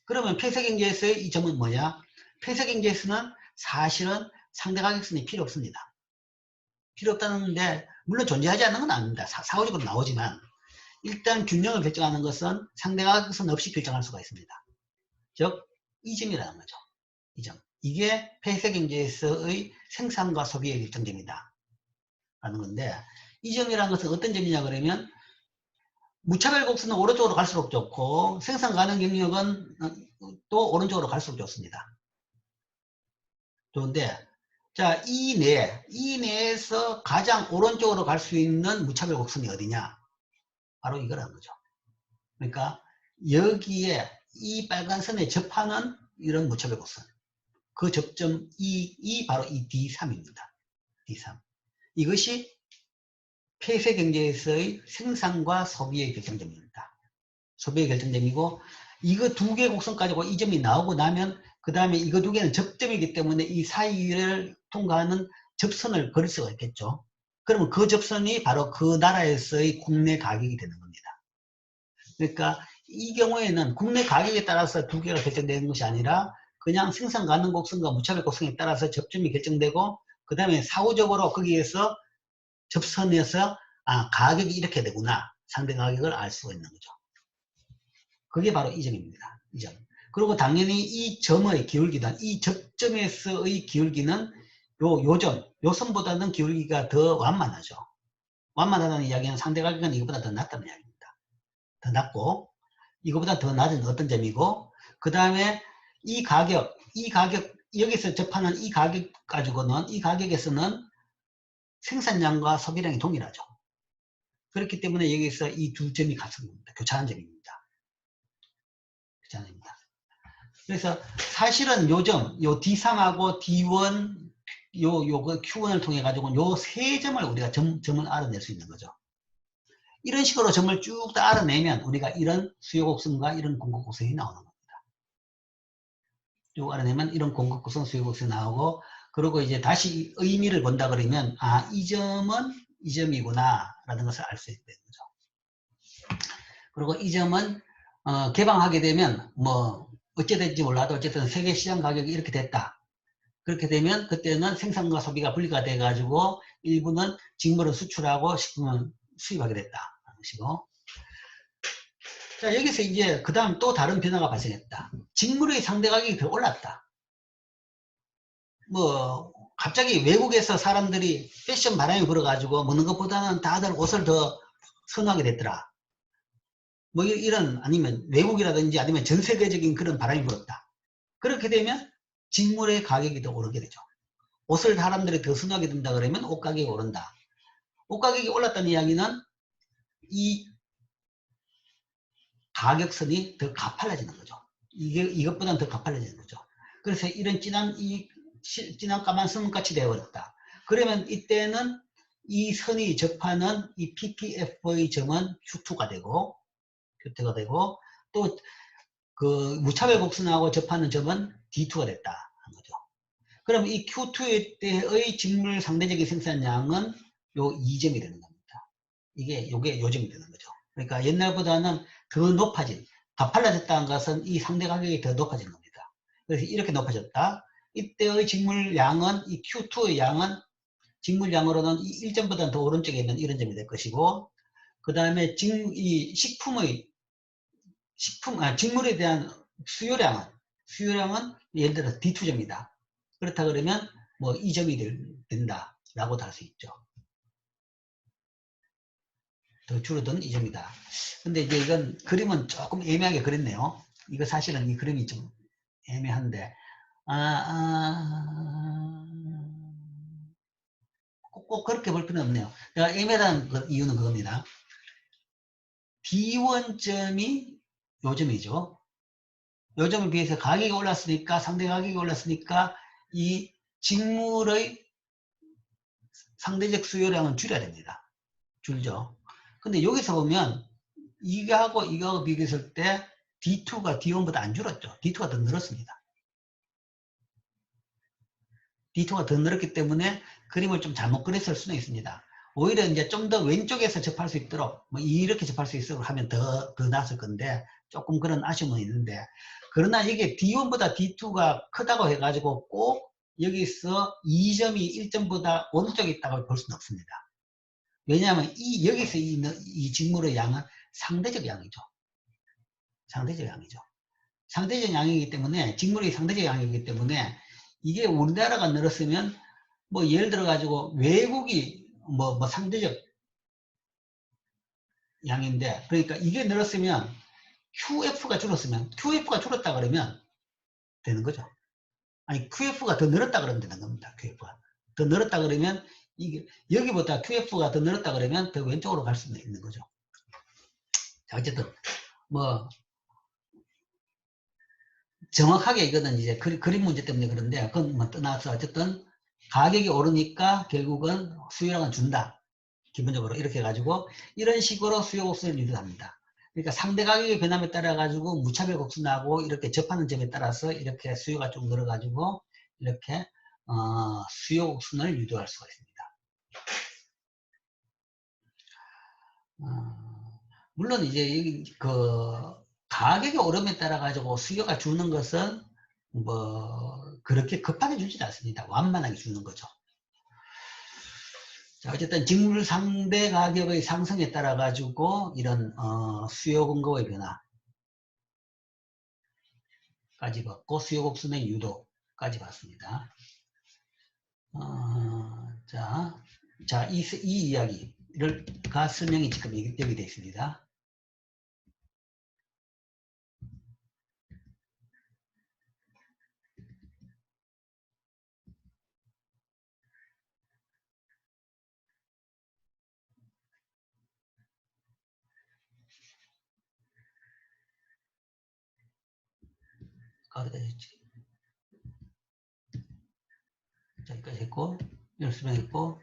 그러면 폐쇄경제에서의 이 점은 뭐냐? 폐쇄경제에서는 사실은 상대가격선이 필요 없습니다. 필요 없다는데 물론 존재하지 않는 건 아닙니다. 사고적으로 나오지만 일단 균형을 결정하는 것은 상대가격선 없이 결정할 수가 있습니다. 즉 이 점이라는 거죠. 이 점. 이게 폐쇄경제에서의 생산과 소비의 결정점이다 라는 건데 이 점이라는 것은 어떤 점이냐 그러면 무차별 곡선은 오른쪽으로 갈수록 좋고 생산 가능 경력은 또 오른쪽으로 갈수록 좋습니다. 좋은데 자, 이 내에서 가장 오른쪽으로 갈 수 있는 무차별 곡선이 어디냐? 바로 이거라는 거죠. 그러니까 여기에 이 빨간 선에 접하는 이런 무차별 곡선. 그 접점 바로 이 D3입니다. D3. 이것이 폐쇄 경제에서의 생산과 소비의 결정점입니다. 소비의 결정점이고 이거 두 개 곡선 가지고 이 점이 나오고 나면 그 다음에 이거 두 개는 접점이기 때문에 이 사이를 통과하는 접선을 그릴 수가 있겠죠. 그러면 그 접선이 바로 그 나라에서의 국내 가격이 되는 겁니다. 그러니까 이 경우에는 국내 가격에 따라서 두 개가 결정되는 것이 아니라 그냥 생산 가능 곡선과 무차별 곡선에 따라서 접점이 결정되고 그 다음에 사후적으로 거기에서 접선에서 가격이 이렇게 되구나 상대 가격을 알 수가 있는 거죠. 그게 바로 이 점입니다. 이 점. 그리고 당연히 이 점의 기울기는 이 접점에서의 기울기는 요 선보다는 기울기가 더 완만하죠. 완만하다는 이야기는 상대 가격은 이거보다 더 낮다는 이야기입니다. 더 낮고 이거보다 더 낮은 어떤 점이고 그 다음에 이 가격, 여기서 접하는 이 가격 가지고는, 이 가격에서는 생산량과 소비량이 동일하죠. 그렇기 때문에 여기서 이 두 점이 같은 겁니다. 교차하는 점입니다. 교차합니다. 그래서 사실은 요점, 요 D3하고 D1, 요거 Q1을 통해 가지고 요 세 점을 우리가 점을 알아낼 수 있는 거죠. 이런 식으로 점을 쭉 다 알아내면 우리가 이런 수요 곡선과 이런 공급 곡선이 나오는 겁니다. 쭉 알아내면 이런 공급 곡선, 수요 곡선이 나오고, 그리고 이제 다시 의미를 본다 그러면, 아, 이 점은 이 점이구나 라는 것을 알 수 있는 거죠. 그리고 이 점은 개방하게 되면 뭐 어찌 될지 몰라도 어쨌든 세계 시장 가격이 이렇게 됐다. 그렇게 되면 그때는 생산과 소비가 분리가 돼 가지고 일부는 직물을 수출하고 식품은 수입하게 됐다. 하시고. 자, 여기서 이제 그 다음 또 다른 변화가 발생했다. 직물의 상대 가격이 더 올랐다. 뭐 갑자기 외국에서 사람들이 패션 바람이 불어가지고 먹는 것보다는 다들 옷을 더 선호하게 됐더라. 뭐 이런, 아니면 외국이라든지 아니면 전 세계적인 그런 바람이 불었다. 그렇게 되면 직물의 가격이 더 오르게 되죠. 옷을 사람들이 더 선호하게 된다 그러면 옷 가격이 오른다. 옷 가격이 올랐다는 이야기는 이 가격선이 더 가팔라지는 거죠. 이것보다는 더 가팔라지는 거죠. 그래서 이런 진한 까만 선같이 되어버렸다. 그러면 이때는 이 선이 접하는 이 PPF의 점은 Q2가 되고, 또 그 무차별 곡선하고 접하는 점은 D2가 됐다 하는 거죠. 그럼 이 Q2 때의 직물 상대적인 생산량은 요 2점이 되는 겁니다. 요게 요점이 되는 거죠. 그러니까 옛날보다는 더 높아진, 가팔라졌다는 것은 이 상대 가격이 더 높아진 겁니다. 그래서 이렇게 높아졌다. 이때의 직물량은, 이 Q2의 양은 직물량으로는 이 1점보다 더 오른쪽에 있는 이런 점이 될 것이고, 그 다음에 이 직물에 대한 수요량은 예를 들어 D2점이다. 그렇다 그러면 뭐 2점이 된다라고도 할 수 있죠. 더 줄어든 2점이다. 근데 이제 이건 그림은 조금 애매하게 그렸네요. 이거 사실은 이 그림이 좀 애매한데, 꼭 그렇게 볼 필요는 없네요. 내가 애매한 이유는 그겁니다. D1점이 요점이죠. 요점에 비해서 가격이 올랐으니까, 상대 가격이 올랐으니까 이 직물의 상대적 수요량은 줄여야 됩니다. 줄죠. 근데 여기서 보면 이거하고 비교했을 때 D2가 D1보다 안 줄었죠. D2가 더 늘었습니다. D2가 더 늘었기 때문에 그림을 좀 잘못 그렸을 수는 있습니다. 오히려 이제 좀 더 왼쪽에서 접할 수 있도록, 뭐 이렇게 접할 수 있도록 하면 더 나았을 건데, 조금 그런 아쉬움은 있는데, 그러나 이게 D1보다 D2가 크다고 해가지고 꼭 여기서 2점이 1점보다 어느 쪽에 있다고 볼 수는 없습니다. 왜냐하면 여기서 이 직물의 양은 상대적 양이죠. 상대적 양이죠. 상대적 양이기 때문에, 직물이 상대적 양이기 때문에, 이게 우리나라가 늘었으면, 뭐 예를 들어 가지고 외국이 뭐 상대적 양인데, 그러니까 이게 늘었으면 QF가 줄었다 그러면 되는 거죠. 아니, QF가 더 늘었다 그러면 되는 겁니다. QF가 더 늘었다 그러면, 이게 여기보다 QF가 더 늘었다 그러면 더 왼쪽으로 갈 수는 있는 거죠. 자, 어쨌든 뭐 정확하게 이거는 이제 그림 문제 때문에 그런데, 그건 뭐 떠나서 어쨌든 가격이 오르니까 결국은 수요량은 준다. 기본적으로 이렇게 해가지고 이런 식으로 수요 곡선을 유도합니다. 그러니까 상대 가격의 변함에 따라 가지고 무차별 곡선하고 이렇게 접하는 점에 따라서 이렇게 수요가 좀 늘어가지고 이렇게 수요 곡선을 유도할 수가 있습니다. 물론 이제 그 가격의 오름에 따라 가지고 수요가 주는 것은 뭐 그렇게 급하게 주지 않습니다. 완만하게 주는 거죠. 자, 어쨌든 직물 상대 가격의 상승에 따라 가지고 이런 수요 공급의 변화까지 봤고, 수요 곡선의 유도까지 봤습니다. 자, 이 이야기를 설명이 지금 여기 되어 있습니다. 어디가 있지? 자, 여기까지 했고, 이런 수명했고,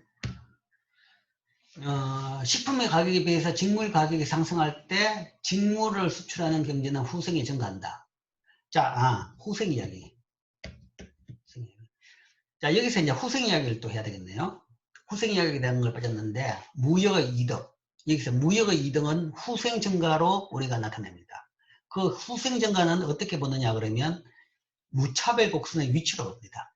식품의 가격에 비해서 직물 가격이 상승할 때 직물을 수출하는 경제는 후생이 증가한다. 자, 후생 이야기. 자, 여기서 이제 후생 이야기를 또 해야 되겠네요. 후생 이야기에 대한 걸 빠졌는데, 무역의 이득. 여기서 무역의 이득은 후생 증가로 우리가 나타냅니다. 그 후생 증가는 어떻게 보느냐 그러면 무차별 곡선의 위치로 봅니다.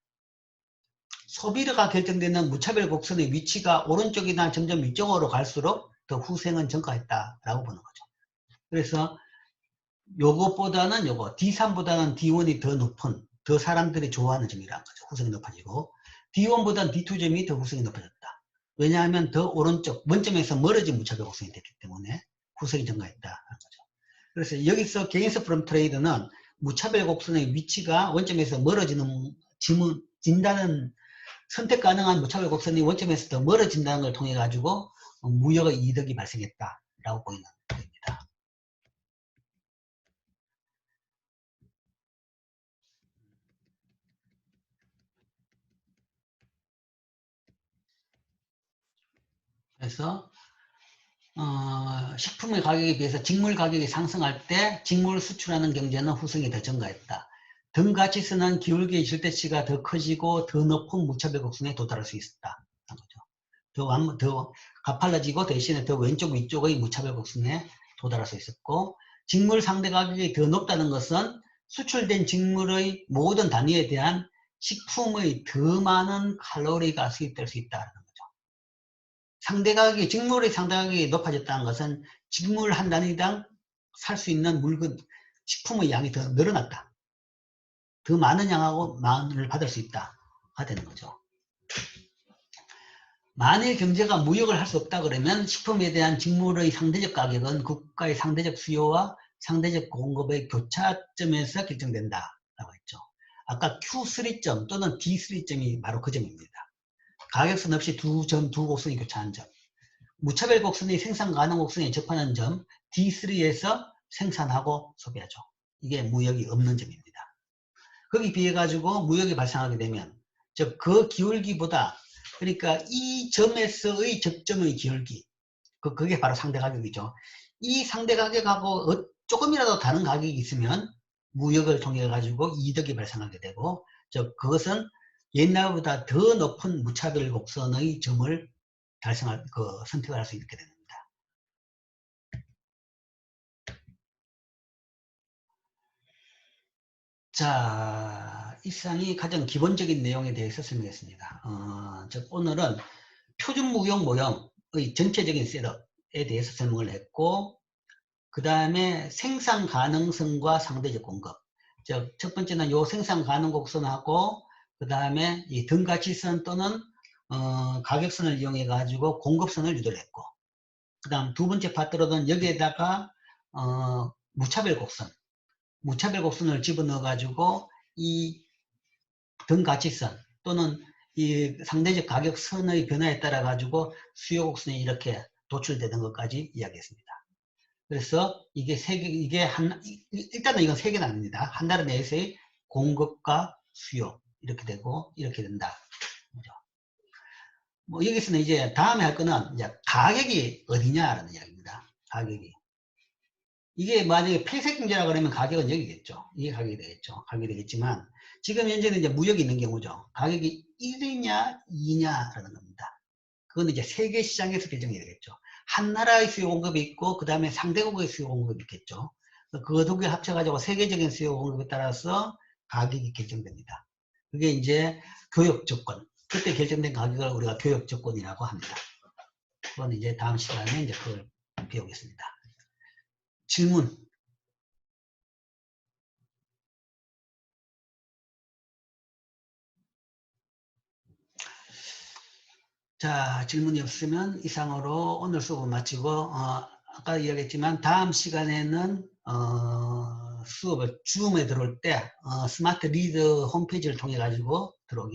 소비료가 결정되는 무차별 곡선의 위치가 오른쪽이나 점점 위쪽으로 갈수록 더 후생은 증가했다라고 보는 거죠. 그래서 요것보다는 요거 D3보다는 D1이 더 높은, 더 사람들이 좋아하는 점이라는 거죠. 후생이 높아지고 D1보다는 D2 점이 더 후생이 높아졌다. 왜냐하면 더 오른쪽 원점에서 멀어진 무차별 곡선이 됐기 때문에 후생이 증가했다는 거죠. 그래서 여기서 게인스 프롬 트레이드는 무차별 곡선의 위치가 원점에서 멀어지는 진다는 선택 가능한 무차별 곡선이 원점에서 더 멀어진다는 걸 통해 가지고 무역의 이득이 발생했다라고 보이는 겁니다. 그래서 식품의 가격에 비해서 직물 가격이 상승할 때 직물을 수출하는 경제는 후생이 더 증가했다. 등 같이 쓰는 기울기의 절대치가 더 커지고 더 높은 무차별 곡선에 도달할 수 있었다. 더 가팔라지고 대신에 더 왼쪽 위쪽의 무차별 곡선에 도달할 수 있었고, 직물 상대 가격이 더 높다는 것은 수출된 직물의 모든 단위에 대한 식품의 더 많은 칼로리가 수입될 수 있다는 거죠. 상대 가격이, 직물의 상대 가격이 높아졌다는 것은 직물 한 단위당 살 수 있는 물건, 식품의 양이 더 늘어났다. 더 많은 양하고 많을 받을 수 있다가 되는 거죠. 만일 경제가 무역을 할 수 없다 그러면 식품에 대한 직물의 상대적 가격은 국가의 상대적 수요와 상대적 공급의 교차점에서 결정된다 라고 했죠. 아까 Q3점 또는 D3점이 바로 그 점입니다. 가격선 없이 두 곡선이 교차하는 점. 무차별 곡선이 생산 가능 곡선에 접하는 점 D3에서 생산하고 소비하죠. 이게 무역이 없는 점입니다. 거기 비해 가지고 무역이 발생하게 되면 즉 그 기울기보다, 그러니까 이 점에서의 적점의 기울기, 그게 바로 상대 가격이죠. 이 상대 가격하고 조금이라도 다른 가격이 있으면 무역을 통해 가지고 이득이 발생하게 되고, 즉 그것은 옛날보다 더 높은 무차별 곡선의 점을 선택을 할 수 있게 됩니다. 자, 이상이 가장 기본적인 내용에 대해서 설명했습니다. 즉 오늘은 표준 무역 모형의 전체적인 셋업에 대해서 설명을 했고, 그 다음에 생산 가능성과 상대적 공급. 즉, 첫 번째는 요 생산 가능 곡선하고, 그 다음에 이 등가치선 또는 가격선을 이용해 가지고 공급선을 유도를 했고, 그 다음 두 번째 파트로는 여기에다가 무차별 곡선을 집어넣어 가지고 이 등가치선 또는 이 상대적 가격선의 변화에 따라 가지고 수요 곡선이 이렇게 도출되는 것까지 이야기했습니다. 그래서 이게 일단은 이건 세 개는 아닙니다. 한 나라 내에서의 공급과 수요 이렇게 되고 이렇게 된다. 뭐 여기서는 이제 다음에 할 거는 이제 가격이 어디냐라는 이야기입니다. 가격이. 이게 만약에 폐쇄 경제라 그러면 가격은 여기겠죠. 이게 가격이 되겠죠. 가격이 되겠지만 지금 현재는 이제 무역이 있는 경우죠. 가격이 1이냐 2냐라는 겁니다. 그건 이제 세계 시장에서 결정이 되겠죠. 한 나라의 수요 공급이 있고 그 다음에 상대국의 수요 공급이 있겠죠. 그 두 개 합쳐가지고 세계적인 수요 공급에 따라서 가격이 결정됩니다. 그게 이제 교역 조건. 그때 결정된 가격을 우리가 교역 조건이라고 합니다. 그건 이제 다음 시간에 이제 그걸 배우겠습니다. 질문. 자, 질문이 없으면 이상으로 오늘 수업을 마치고, 아까 이야기했지만 다음 시간에는 수업을 줌에 들어올 때 스마트 리드 홈페이지를 통해 가지고 들어오기